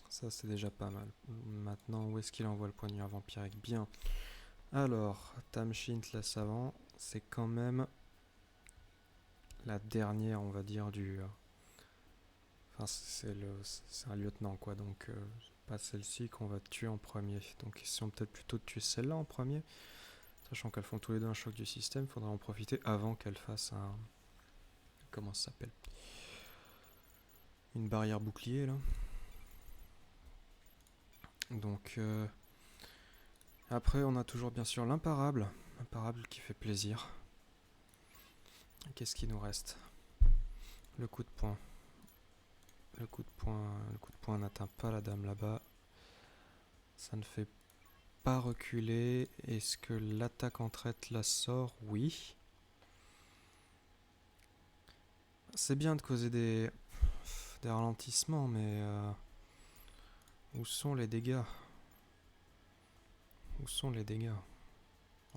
Ça, c'est déjà pas mal. Maintenant, où est-ce qu'il envoie le poignard vampirique? Bien. Alors, Tamshint, la savant, c'est quand même la dernière, on va dire, du... Enfin, c'est un lieutenant, quoi, donc pas celle-ci qu'on va tuer en premier. Donc, question peut-être plutôt de tuer celle-là en premier. Sachant qu'elles font tous les deux un choc du système, il faudra en profiter avant qu'elles fassent un... Comment ça s'appelle? Une barrière bouclier, là. Donc... Après, on a toujours bien sûr l'imparable. Imparable qui fait plaisir. Qu'est-ce qui nous reste? Le coup de poing. Le coup de poing n'atteint pas la dame là-bas. Ça ne fait pas reculer. Est-ce que l'attaque en traite la sort? Oui. C'est bien de causer des ralentissements, mais où sont les dégâts? Où sont les dégâts?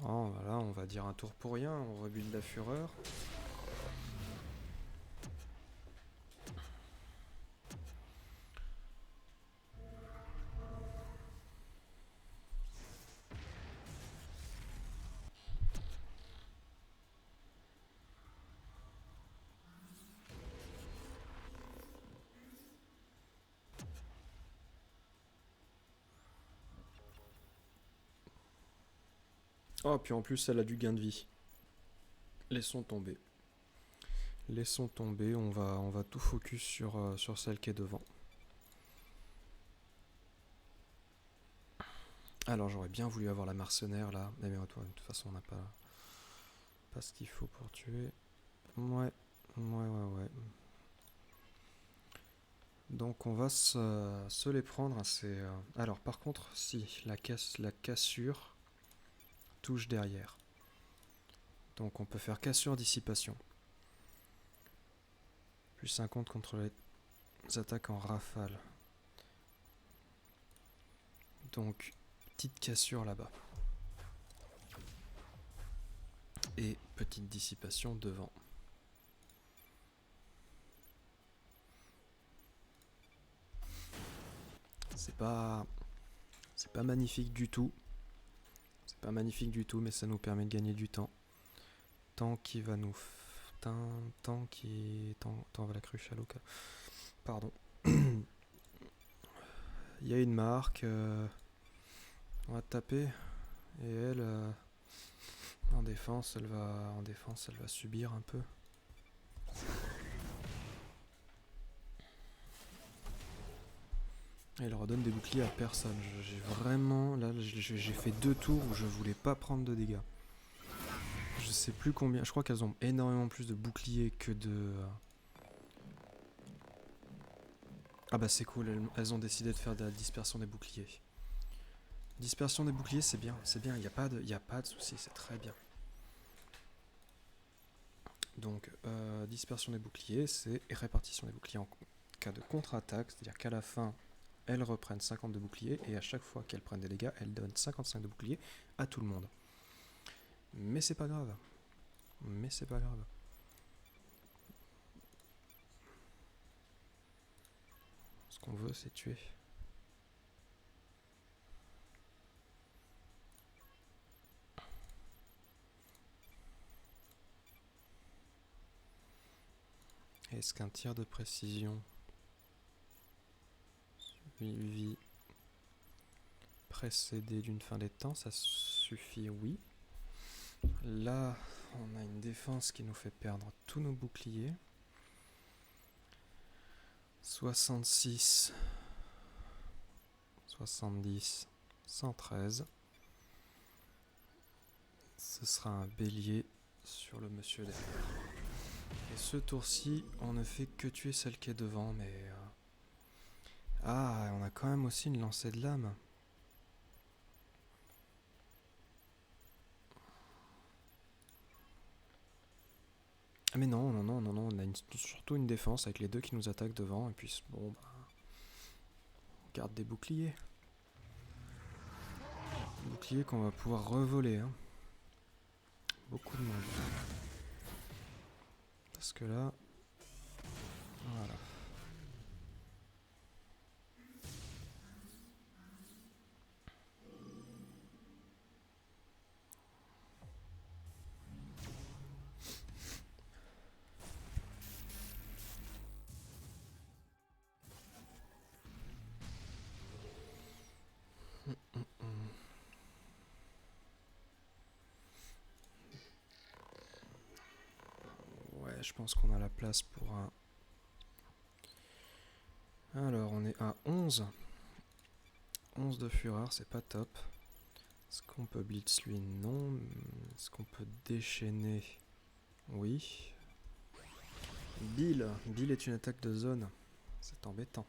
Oh, voilà, on va dire un tour pour rien. On rebuild la fureur. Oh, puis en plus, elle a du gain de vie. Laissons tomber. Laissons tomber, on va tout focus sur celle qui est devant. Alors j'aurais bien voulu avoir la mercenaire là, mais de toute façon on n'a pas ce qu'il faut pour tuer. Ouais. Donc on va se les prendre. Alors par contre, si la cassure touche derrière. Donc on peut faire cassure dissipation. Plus 50 contre les attaques en rafale. Donc petite cassure là-bas. Et petite dissipation devant. C'est pas magnifique du tout. C'est pas magnifique du tout, mais ça nous permet de gagner du temps. Temps qui va nous... Temps va la cruche à l'eau. Pardon. Il y a une marque. On va taper. Et elle... en défense, elle va subir un peu. Elle redonne des boucliers à personne. J'ai vraiment... Là, j'ai fait 2 tours où je voulais pas prendre de dégâts. Je sais plus combien. Je crois qu'elles ont énormément plus de boucliers que de... Ah bah c'est cool, elles ont décidé de faire de la dispersion des boucliers. Dispersion des boucliers, c'est bien, il n'y a pas de souci, c'est très bien. Donc, dispersion des boucliers, c'est répartition des boucliers en cas de contre-attaque, c'est-à-dire qu'à la fin, elles reprennent 50 de boucliers, et à chaque fois qu'elles prennent des dégâts, elles donnent 55 de boucliers à tout le monde. Mais c'est pas grave. Ce qu'on veut, c'est tuer. Est-ce qu'un tir de précision suivi précédé d'une fin des temps, ça suffit? Oui. Là, on a une défense qui nous fait perdre tous nos boucliers. 66, 70, 113. Ce sera un bélier sur le monsieur derrière. Et ce tour-ci, on ne fait que tuer celle qui est devant, mais... Ah, on a quand même aussi une lancée de lame. Ah mais non, on a surtout une défense avec les deux qui nous attaquent devant, et puis bon, bah... On garde des boucliers. Boucliers qu'on va pouvoir revoler, hein. Beaucoup de monde. Parce que là... Voilà. Ouais, je pense qu'on a la place pour un... Alors, on est à 11. 11 de fureur, c'est pas top. Est-ce qu'on peut blitz lui? Non. Est-ce qu'on peut déchaîner? Oui. Bill est une attaque de zone. C'est embêtant.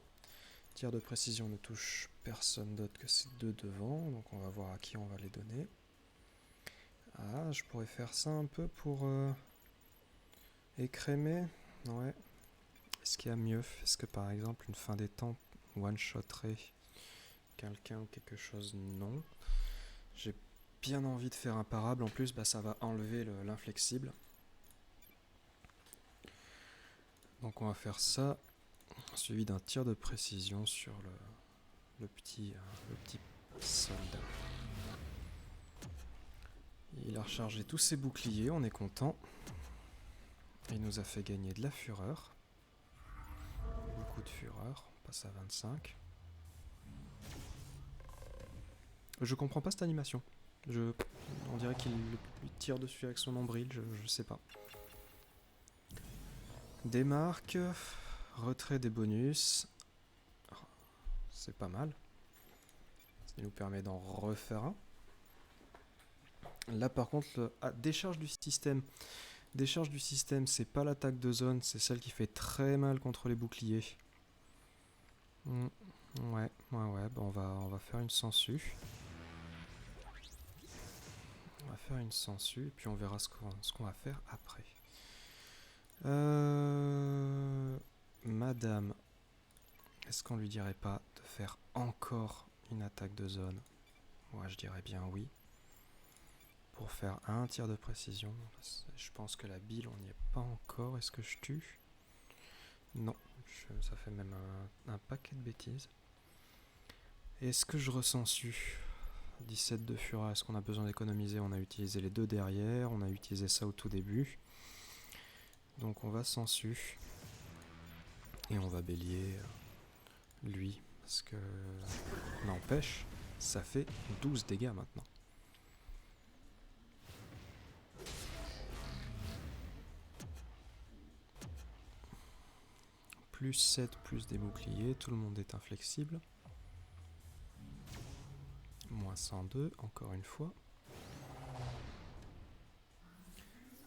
Tir de précision ne touche personne d'autre que ces deux devant, donc on va voir à qui on va les donner. Ah, je pourrais faire ça un peu pour écrémer. Ouais. Est-ce qu'il y a mieux? Est-ce que par exemple une fin des temps one-shotterait quelqu'un ou quelque chose? Non. J'ai bien envie de faire imparable. En plus, bah, ça va enlever l'inflexible. Donc on va faire ça, suivi d'un tir de précision sur le petit soldat. Il a rechargé tous ses boucliers, on est content. Il nous a fait gagner de la fureur. Beaucoup de fureur, on passe à 25. Je comprends pas cette animation. On dirait qu'il lui tire dessus avec son nombril, je sais pas. Démarque, retrait des bonus. C'est pas mal. Ça nous permet d'en refaire un. Là par contre, décharge du système. Décharge du système, c'est pas l'attaque de zone, c'est celle qui fait très mal contre les boucliers. Ouais, bah on va faire une sangsue. On va faire une sangsue, et puis on verra ce qu'on va faire après. Madame, est-ce qu'on lui dirait pas de faire encore une attaque de zone? Moi je dirais bien oui. Pour faire un tir de précision. Je pense que la bile, on n'y est pas encore. Est-ce que je tue? Non, ça fait même un paquet de bêtises. Est-ce que je ressensue? 17 de fureur, est-ce qu'on a besoin d'économiser? On a utilisé les deux derrière, on a utilisé ça au tout début. Donc on va sensu. Et on va bélier lui. Parce que n'empêche, ça fait 12 dégâts maintenant. Plus 7, plus des boucliers, tout le monde est inflexible. Moins 102, encore une fois.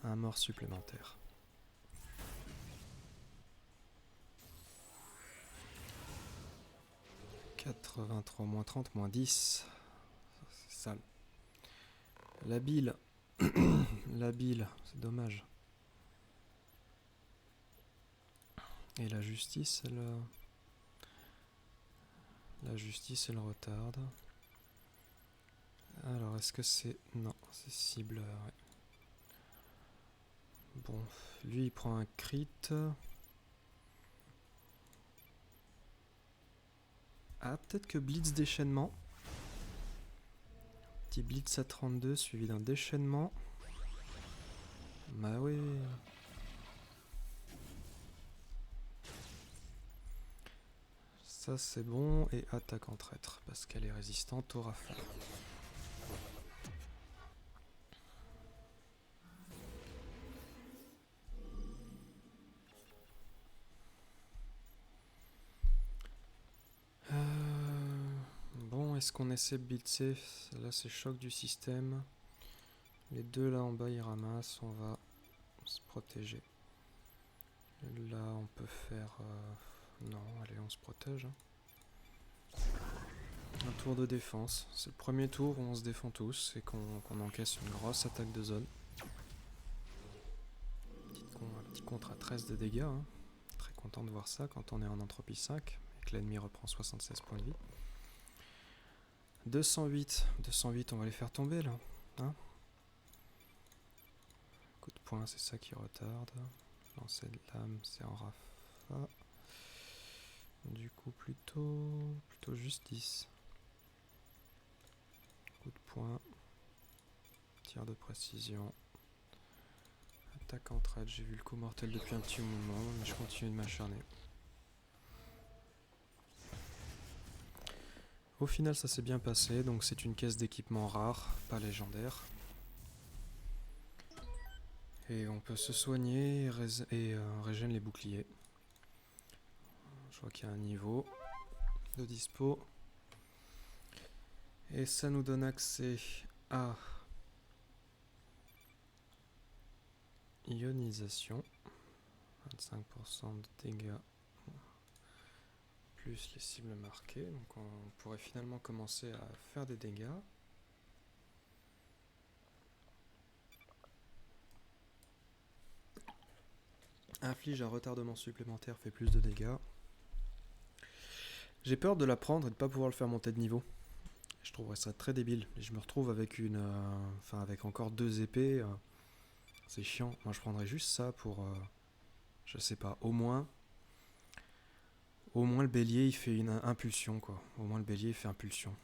Un mort supplémentaire. « 83 moins 30 moins 10. sale. La bile. La bile, c'est dommage. Et la justice, elle retarde. Alors, est-ce que c'est... Non, c'est cible, ouais. Bon, lui, il prend un crit. Ah, peut-être que blitz déchaînement. Petit blitz à 32 suivi d'un déchaînement. Bah oui. Ça c'est bon, et attaque en traître, parce qu'elle est résistante au rafale. Bon, est-ce qu'on essaie de blitzer? Là c'est choc du système. Les deux là en bas ils ramassent, on va se protéger. Là on peut faire... Non, allez on se protège. Un tour de défense. C'est le premier tour où on se défend tous et qu'on encaisse une grosse attaque de zone. Un petit contre à 13 de dégâts. Hein. Très content de voir ça quand on est en entropie 5 et que l'ennemi reprend 76 points de vie. 208, on va les faire tomber là. Hein, coup de poing, c'est ça qui retarde. Lancer de lame, c'est en rafa. Du coup, plutôt juste 10. Coup de poing. Tir de précision. Attaque en trade, j'ai vu le coup mortel depuis un petit moment, mais je continue de m'acharner. Au final, ça s'est bien passé, donc c'est une caisse d'équipement rare, pas légendaire. Et on peut se soigner et régène les boucliers. Je vois qu'il y a un niveau de dispo. Et ça nous donne accès à ionisation. 25% de dégâts. Plus les cibles marquées. Donc on pourrait finalement commencer à faire des dégâts. Inflige un retardement supplémentaire, fait plus de dégâts. J'ai peur de la prendre et de ne pas pouvoir le faire monter de niveau. Je trouverais ça très débile. Et je me retrouve avec avec encore 2 épées. C'est chiant. Moi je prendrais juste ça pour... je sais pas, au moins le bélier il fait une impulsion quoi. Au moins le bélier il fait impulsion.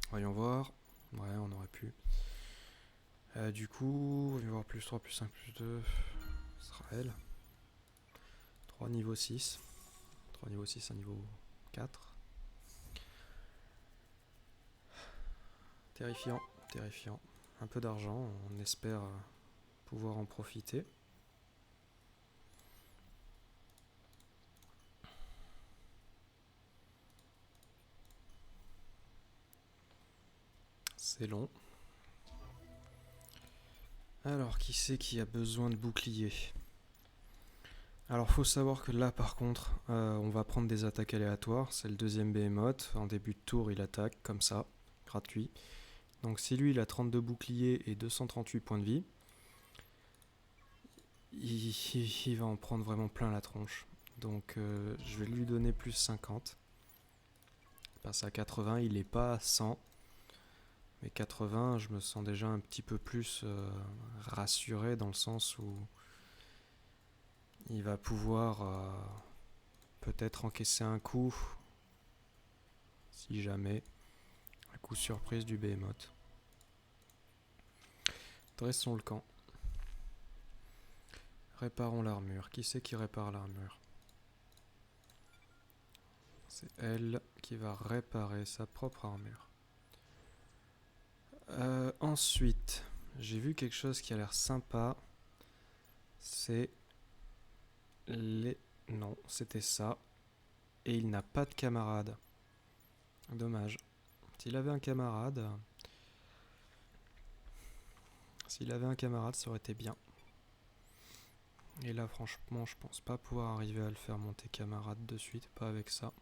Voyons voir. Ouais, on aurait pu. Du coup, on va voir plus 3, plus 5, plus 2. Ce sera elle. 3 niveau 6. 3 niveau 6 à niveau 4. Terrifiant, terrifiant. Un peu d'argent, on espère pouvoir en profiter. C'est long. Alors, qui c'est qui a besoin de bouclier? Alors, faut savoir que là, par contre, on va prendre des attaques aléatoires. C'est le deuxième behemoth. En début de tour, il attaque comme ça, gratuit. Donc, si lui, il a 32 boucliers et 238 points de vie, il va en prendre vraiment plein la tronche. Donc, je vais lui donner plus 50. Il passe à 80, il n'est pas à 100. Mais 80, je me sens déjà un petit peu plus rassuré dans le sens où il va pouvoir peut-être encaisser un coup, si jamais, un coup surprise du behemoth. Dressons le camp. Réparons l'armure. Qui c'est qui répare l'armure? C'est elle qui va réparer sa propre armure. Ensuite, j'ai vu quelque chose qui a l'air sympa. C'est les... Non, c'était ça. Et il n'a pas de camarade. Dommage. S'il avait un camarade... ça aurait été bien. Et là, franchement, je pense pas pouvoir arriver à le faire monter camarade de suite. Pas avec ça.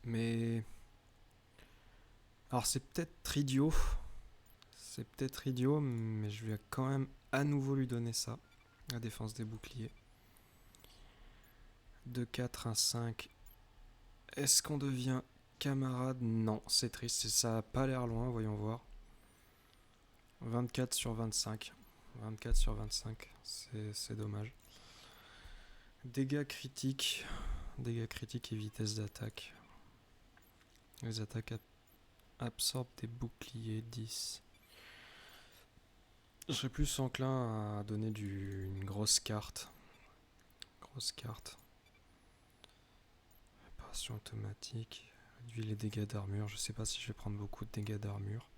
Mais... Alors c'est peut-être idiot. C'est peut-être idiot, mais je vais quand même à nouveau lui donner ça. La défense des boucliers. 2-4, 1-5. Est-ce qu'on devient camarade? Non, c'est triste. Ça a pas l'air loin, voyons voir. 24 sur 25. 24 sur 25. C'est dommage. Dégâts critiques. Dégâts critiques et vitesse d'attaque. Les attaques absorbent des boucliers 10. Je serais plus enclin à donner une grosse carte. Grosse carte. Réparation automatique. Réduit les dégâts d'armure. Je sais pas si je vais prendre beaucoup de dégâts d'armure.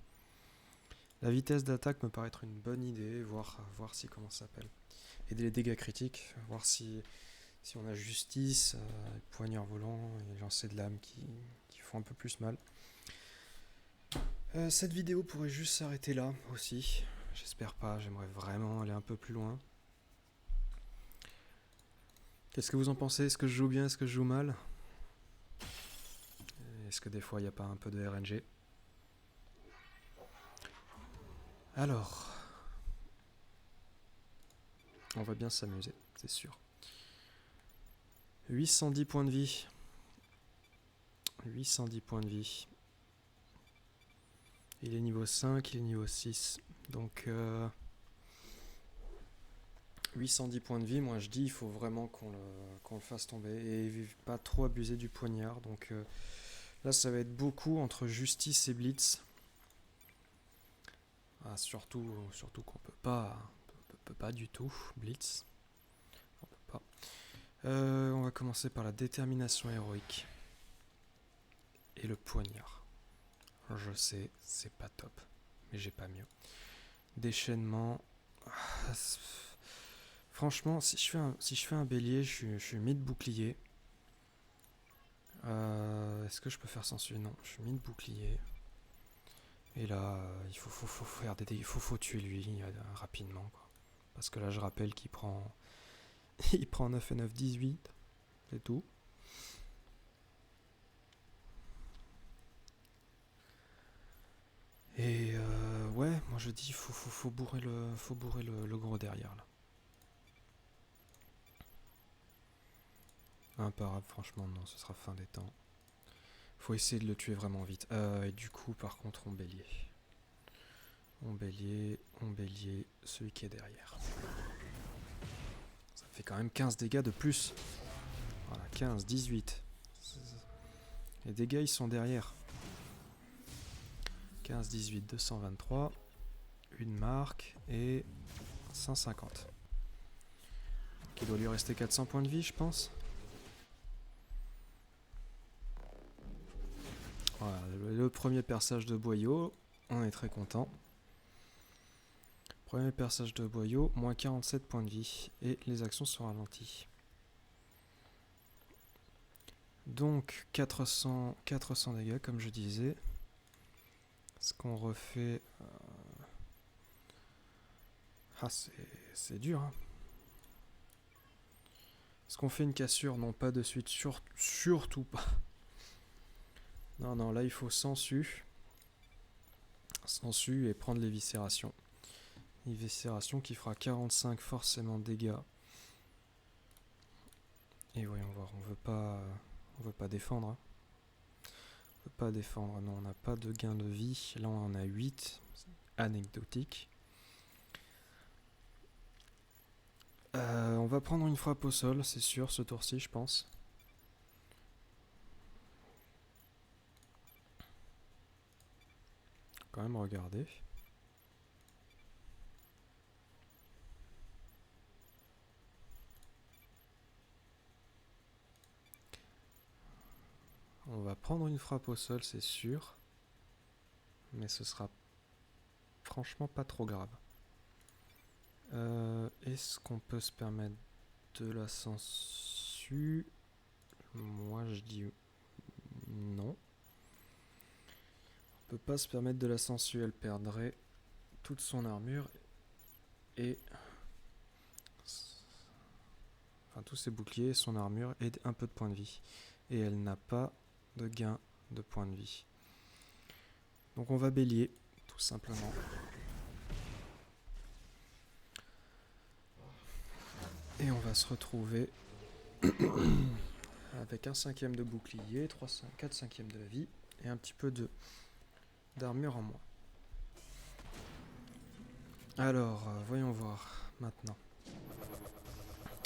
La vitesse d'attaque me paraît être une bonne idée. Voir si comment ça s'appelle. Et les dégâts critiques. Voir si on a justice, poignard volant et lancer de lame qui font un peu plus mal. Cette vidéo pourrait juste s'arrêter là aussi. J'espère pas, j'aimerais vraiment aller un peu plus loin. Qu'est-ce que vous en pensez? Est-ce que je joue bien? Est-ce que je joue mal? Est-ce que des fois il n'y a pas un peu de RNG? Alors, on va bien s'amuser, c'est sûr. 810 points de vie. 810 points de vie. Il est niveau 5, il est niveau 6. Donc 810 points de vie, moi je dis il faut vraiment qu'on le fasse tomber et pas trop abuser du poignard. Donc là ça va être beaucoup entre justice et blitz. Ah, surtout qu'on peut pas du tout blitz. On peut pas. On va commencer par la détermination héroïque et le poignard. Je sais, c'est pas top, mais j'ai pas mieux. Déchaînement. Franchement, si je fais un bélier, je suis mid bouclier. Est-ce que je peux faire sans celui? Non, je suis mid bouclier. Et là, il faut faire des dégâts. Faut tuer lui rapidement, quoi. Parce que là, je rappelle qu'il prend... il prend 9 et 9, 18. C'est tout. Et ouais, moi je dis, faut bourrer le gros derrière, là. Imparable, franchement, non, ce sera fin des temps. Faut essayer de le tuer vraiment vite. Et du coup, par contre, on bélier. On bélier, celui qui est derrière. Ça fait quand même 15 dégâts de plus. Voilà, 15, 18. Les dégâts, ils sont derrière. 15, 18, 223. Une marque et 150. Il doit lui rester 400 points de vie, je pense. Voilà, le premier perçage de boyau. On est très content. Premier perçage de boyau, moins 47 points de vie. Et les actions sont ralenties. Donc 400 dégâts, comme je disais. Ce qu'on refait... Ah, c'est dur, hein. Est-ce qu'on fait une cassure? Non, pas de suite. Surtout pas. Non, là, il faut sensu. Sensu et prendre l'éviscération. Éviscération qui fera 45 forcément de dégâts. Et voyons voir, on veut pas défendre. Hein. On veut pas défendre, non, on n'a pas de gain de vie. Là, on en a 8. Anecdotique. On va prendre une frappe au sol, c'est sûr, ce tour-ci, je pense. Quand même regarder. On va prendre une frappe au sol, c'est sûr. Mais ce sera franchement pas trop grave. Est-ce qu'on peut se permettre de la sensu? Moi je dis non. On peut pas se permettre de la sensu, elle perdrait toute son armure et... Enfin tous ses boucliers, son armure et un peu de points de vie. Et elle n'a pas de gain de points de vie. Donc on va bélier, tout simplement. Et on va se retrouver avec un 5e de bouclier, 4 5e de vie et un petit peu d'armure en moins. Alors, voyons voir maintenant.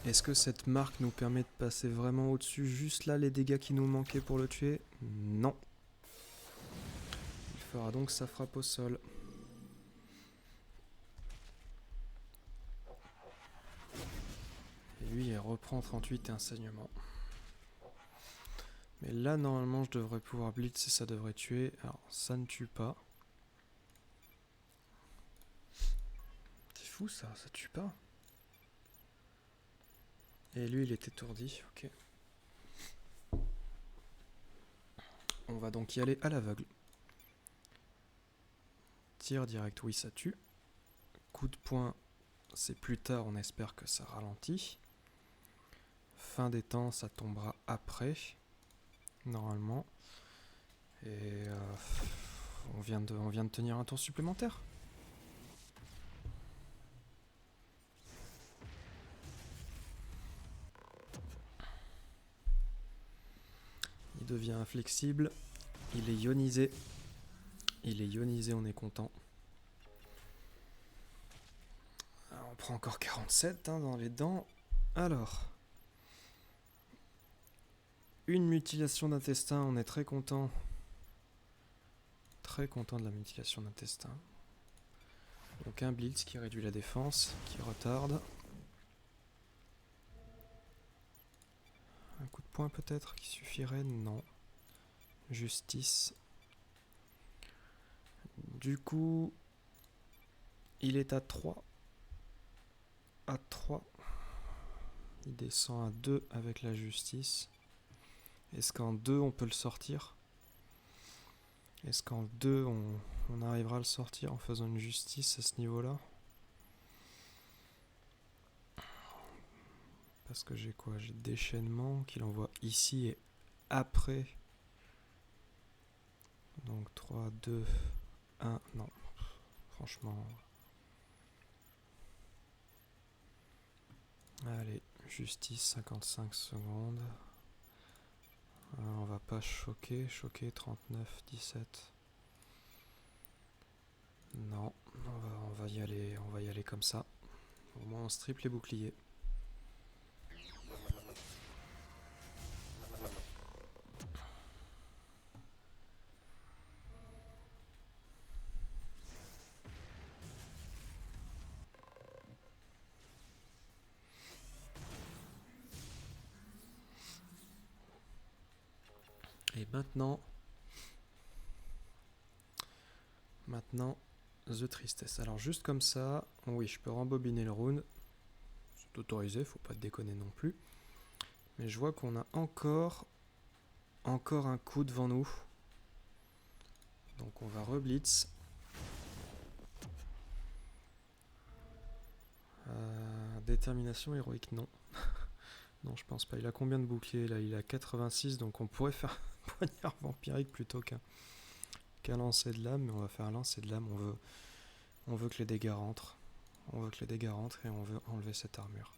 Est-ce que cette marque nous permet de passer vraiment au-dessus, juste là, les dégâts qui nous manquaient pour le tuer? Non. Il fera donc sa frappe au sol. Et lui, il reprend 38 et un saignement. Mais là, normalement, je devrais pouvoir blitz et ça devrait tuer. Alors, ça ne tue pas. C'est fou ça tue pas. Et lui, il est étourdi, ok. On va donc y aller à l'aveugle. Tir direct, oui, ça tue. Coup de poing, c'est plus tard, on espère que ça ralentit. Fin des temps, ça tombera après, normalement. Et on vient de tenir un tour supplémentaire. Il devient inflexible. Il est ionisé. On est content. Alors, on prend encore 47 dans les dents. Alors, une mutilation d'intestin, on est très content. Très content de la mutilation d'intestin. Donc un blitz qui réduit la défense, qui retarde. Un coup de poing peut-être qui suffirait? Non. Justice. Du coup, il est à 3. À 3. Il descend à 2 avec la justice. Est-ce qu'en 2 on peut le sortir? Est-ce qu'en 2 on arrivera à le sortir en faisant une justice à ce niveau-là? Parce que j'ai quoi? J'ai déchaînement qu'il envoie ici et après. Donc 3, 2, 1, non. Franchement. Allez, justice, 55 secondes. On va pas choquer, 39, 17. Non, on va y aller comme ça. Au moins on strip les boucliers. Et maintenant, The Tristesse. Alors juste comme ça, oui, je peux rembobiner le rune. C'est autorisé, faut pas déconner non plus. Mais je vois qu'on a encore un coup devant nous. Donc on va reblitz. Détermination héroïque, non. Non, je pense pas. Il a combien de boucliers là? Il a 86, donc on pourrait faire un poignard vampirique plutôt qu'un lancer de lame. Mais on va faire un lancer de lame. On veut que les dégâts rentrent. On veut que les dégâts rentrent et on veut enlever cette armure.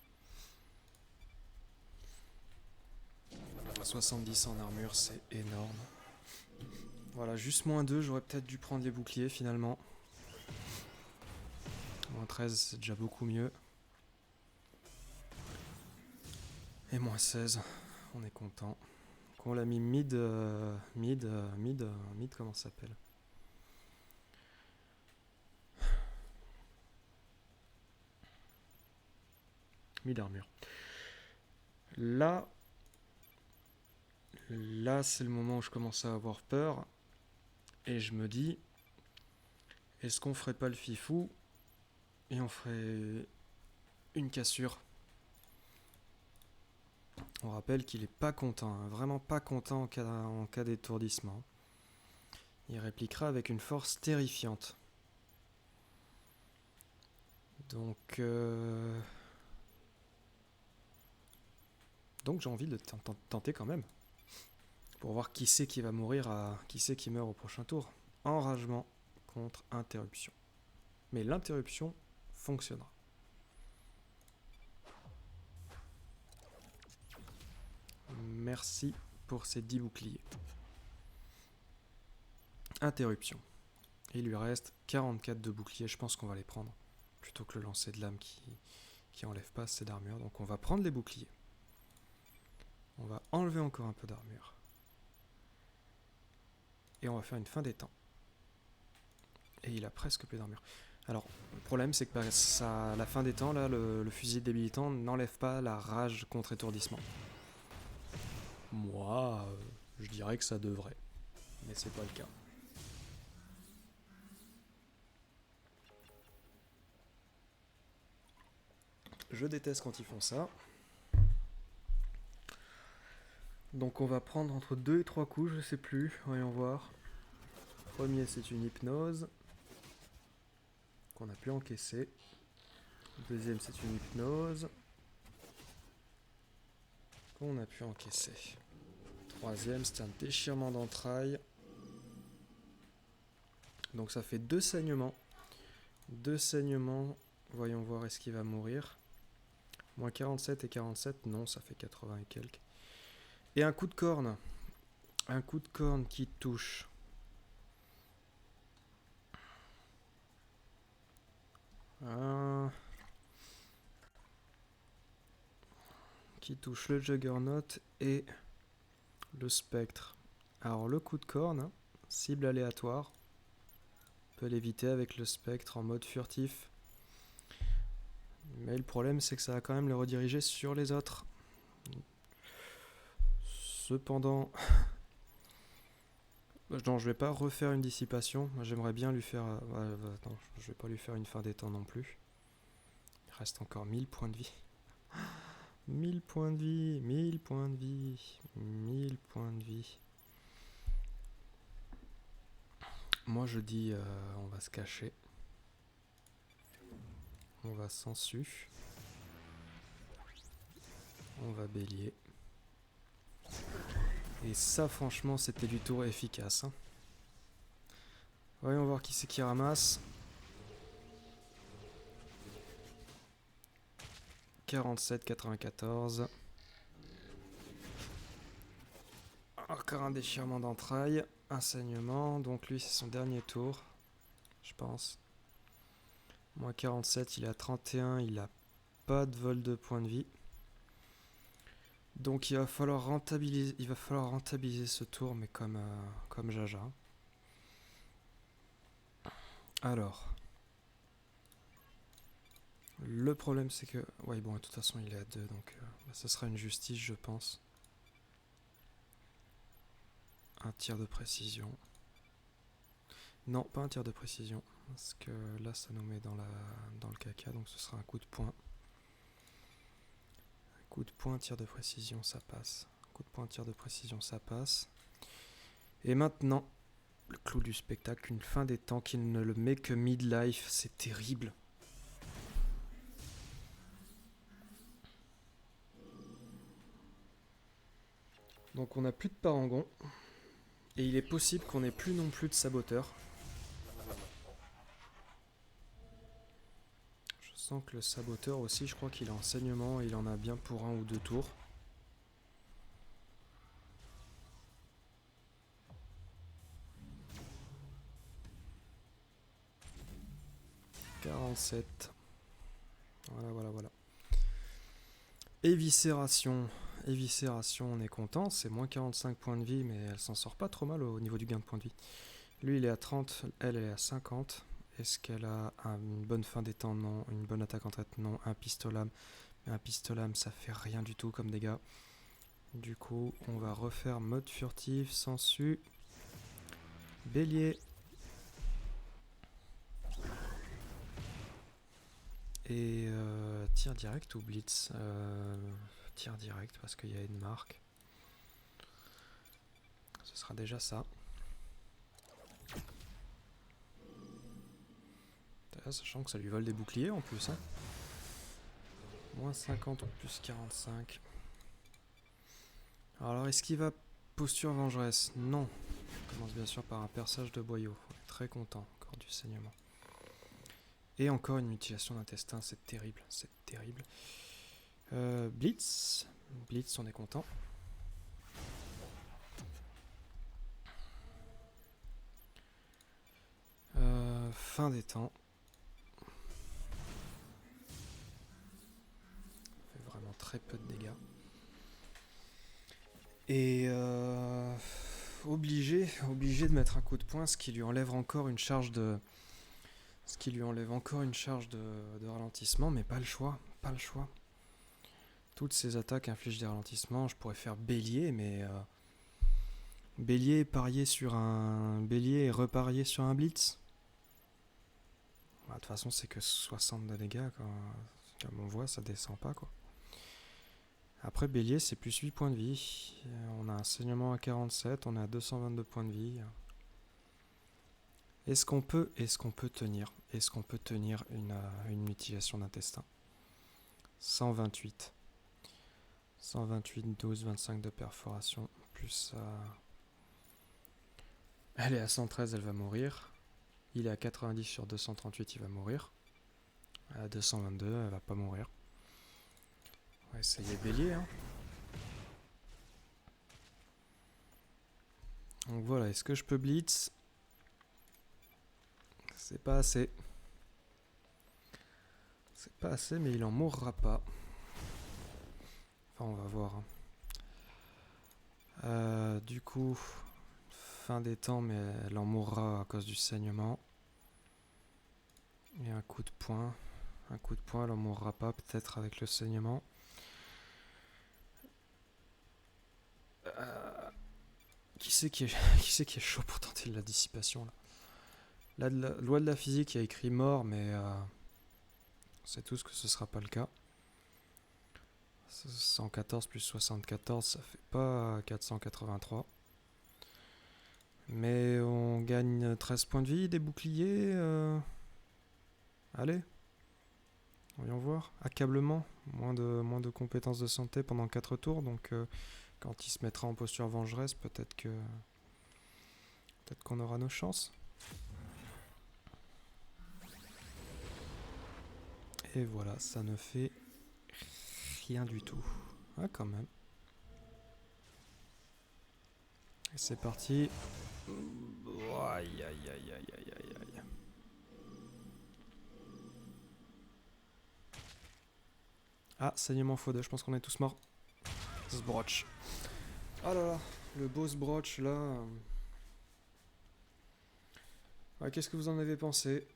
70 en armure, c'est énorme. Voilà, juste moins 2, j'aurais peut-être dû prendre les boucliers finalement. Moins 13, c'est déjà beaucoup mieux. Et moins 16, on est content. Donc on l'a mis mid, comment ça s'appelle? Mid armure. Là, c'est le moment où je commence à avoir peur. Et je me dis, est-ce qu'on ferait pas le fifou et on ferait une cassure? On rappelle qu'il est pas content, vraiment pas content en cas d'étourdissement. Il répliquera avec une force terrifiante. Donc j'ai envie de tenter quand même. Pour voir qui c'est qui va mourir, qui c'est qui meurt au prochain tour. Enragement contre interruption. Mais l'interruption fonctionnera. Merci pour ces 10 boucliers. Interruption. Il lui reste 44 de boucliers, je pense qu'on va les prendre. Plutôt que le lancer de lame qui enlève pas assez d'armure. Donc on va prendre les boucliers. On va enlever encore un peu d'armure. Et on va faire une fin des temps. Et il a presque plus d'armure. Alors, le problème c'est que la fin des temps, là, le fusil débilitant n'enlève pas la rage contre étourdissement. Moi, je dirais que ça devrait. Mais c'est pas le cas. Je déteste quand ils font ça. Donc on va prendre entre 2 et 3 coups, je sais plus, voyons voir. Premier c'est une hypnose qu'on a pu encaisser. Deuxième c'est une hypnose qu'on a pu encaisser. Troisième c'est un déchirement d'entrailles. Donc ça fait 2 saignements. 2 saignements, voyons voir est-ce qu'il va mourir. Moins 47 et 47, non ça fait 80 et quelques. Et un coup de corne. Un coup de corne qui touche. Qui touche le Juggernaut et le Spectre. Alors le coup de corne, cible aléatoire. On peut l'éviter avec le Spectre en mode furtif. Mais le problème c'est que ça va quand même le rediriger sur les autres. Cependant... Non, je vais pas refaire une dissipation. J'aimerais bien lui faire... attends, je vais pas lui faire une fin des temps non plus. Il reste encore 1000 points de vie. 1000 points de vie, 1000 points de vie, 1000 points de vie. Moi je dis on va se cacher. On va sensu. On va bélier. Et ça franchement c'était du tour efficace. Hein. Voyons voir qui c'est qui ramasse. 47, 94. Encore un déchirement d'entrailles. Un saignement. Donc lui c'est son dernier tour. Je pense. Moins 47, il est à 31. Il a pas de vol de points de vie. Donc il va falloir rentabiliser ce tour, mais comme Jaja. Alors. Le problème c'est que... Ouais bon de toute façon il est à 2, donc ça sera une justice je pense. Un tir de précision. Non, pas un tir de précision. Parce que là ça nous met dans le caca, donc ce sera un coup de poing. Coup de poing, tir de précision, ça passe. Coup de poing, tir de précision, ça passe. Et maintenant, le clou du spectacle, une fin des temps qui ne le met que midlife, c'est terrible. Donc on n'a plus de parangon. Et il est possible qu'on n'ait plus non plus de saboteur. Je sens que le saboteur aussi, je crois qu'il est en saignement et il en a bien pour 1 ou 2 tours. « 47. » Voilà. Éviscération, on est content, c'est moins 45 points de vie, mais elle s'en sort pas trop mal au niveau du gain de points de vie. Lui il est à 30, elle est à 50. Est-ce qu'elle a une bonne fin des temps? Non. Une bonne attaque en tête? Non. Un pistolame. Mais un pistolame ça fait rien du tout comme dégâts. Du coup on va refaire mode furtif, sensu. Bélier. Et tir direct ou blitz? Tir direct parce qu'il y a une marque. Ce sera déjà ça. Sachant que ça lui vole des boucliers en plus. Hein. Moins 50 ou plus 45. Alors est-ce qu'il va posture vengeresse, non. On commence bien sûr par un perçage de boyau. On est très content, encore du saignement. Et encore une mutilation d'intestin, c'est terrible, c'est terrible. Blitz, Blitz, on est content. Fin des temps. Fait vraiment très peu de dégâts. Et obligé de mettre un coup de poing, ce qui lui enlève encore une charge de ralentissement, mais pas le choix. Toutes ces attaques infligent des ralentissements. Je pourrais faire bélier, mais bélier et reparier sur un blitz. De toute façon, c'est que 60 de dégâts. Comme on voit, ça descend pas, quoi. Après, bélier, c'est plus 8 points de vie. On a un saignement à 47, on est à 222 points de vie. Est-ce qu'on peut tenir une mutilation d'intestin? 128. 128, 12, 25 de perforation, plus ça. Elle est à 113, elle va mourir. Il est à 90 sur 238, il va mourir. À 222, elle va pas mourir. On va essayer bélier, hein. Donc voilà, est-ce que je peux blitz? C'est pas assez. C'est pas assez, mais il en mourra pas. Enfin, on va voir. Du coup, fin des temps, mais elle en mourra à cause du saignement. Et un coup de poing. Elle en mourra pas, peut-être avec le saignement. Qui c'est qui est chaud pour tenter de la dissipation là? La loi de la physique, il y a écrit mort, mais c'est tous que ce sera pas le cas. 114 plus 74, ça fait pas 483. Mais on gagne 13 points de vie, des boucliers. Allez, voyons voir. Accablement, moins de compétences de santé pendant 4 tours, donc quand il se mettra en posture vengeresse, peut-être qu'on aura nos chances. Et voilà, ça ne fait rien du tout. Ah, quand même. Et c'est parti. Aïe, aïe, aïe, aïe, aïe, aïe, aïe. Ah, saignement x2, je pense qu'on est tous morts. Sbroch. Ah là là, le beau Sbroch là. Ouais, qu'est-ce que vous en avez pensé?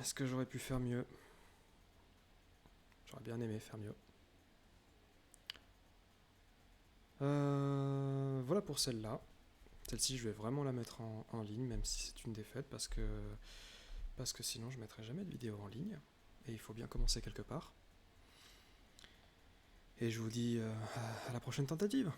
Est-ce que j'aurais pu faire mieux? J'aurais bien aimé faire mieux. Voilà pour celle-là. Celle-ci, je vais vraiment la mettre en ligne, même si c'est une défaite, parce que sinon je mettrai jamais de vidéo en ligne. Et il faut bien commencer quelque part. Et je vous dis à la prochaine tentative.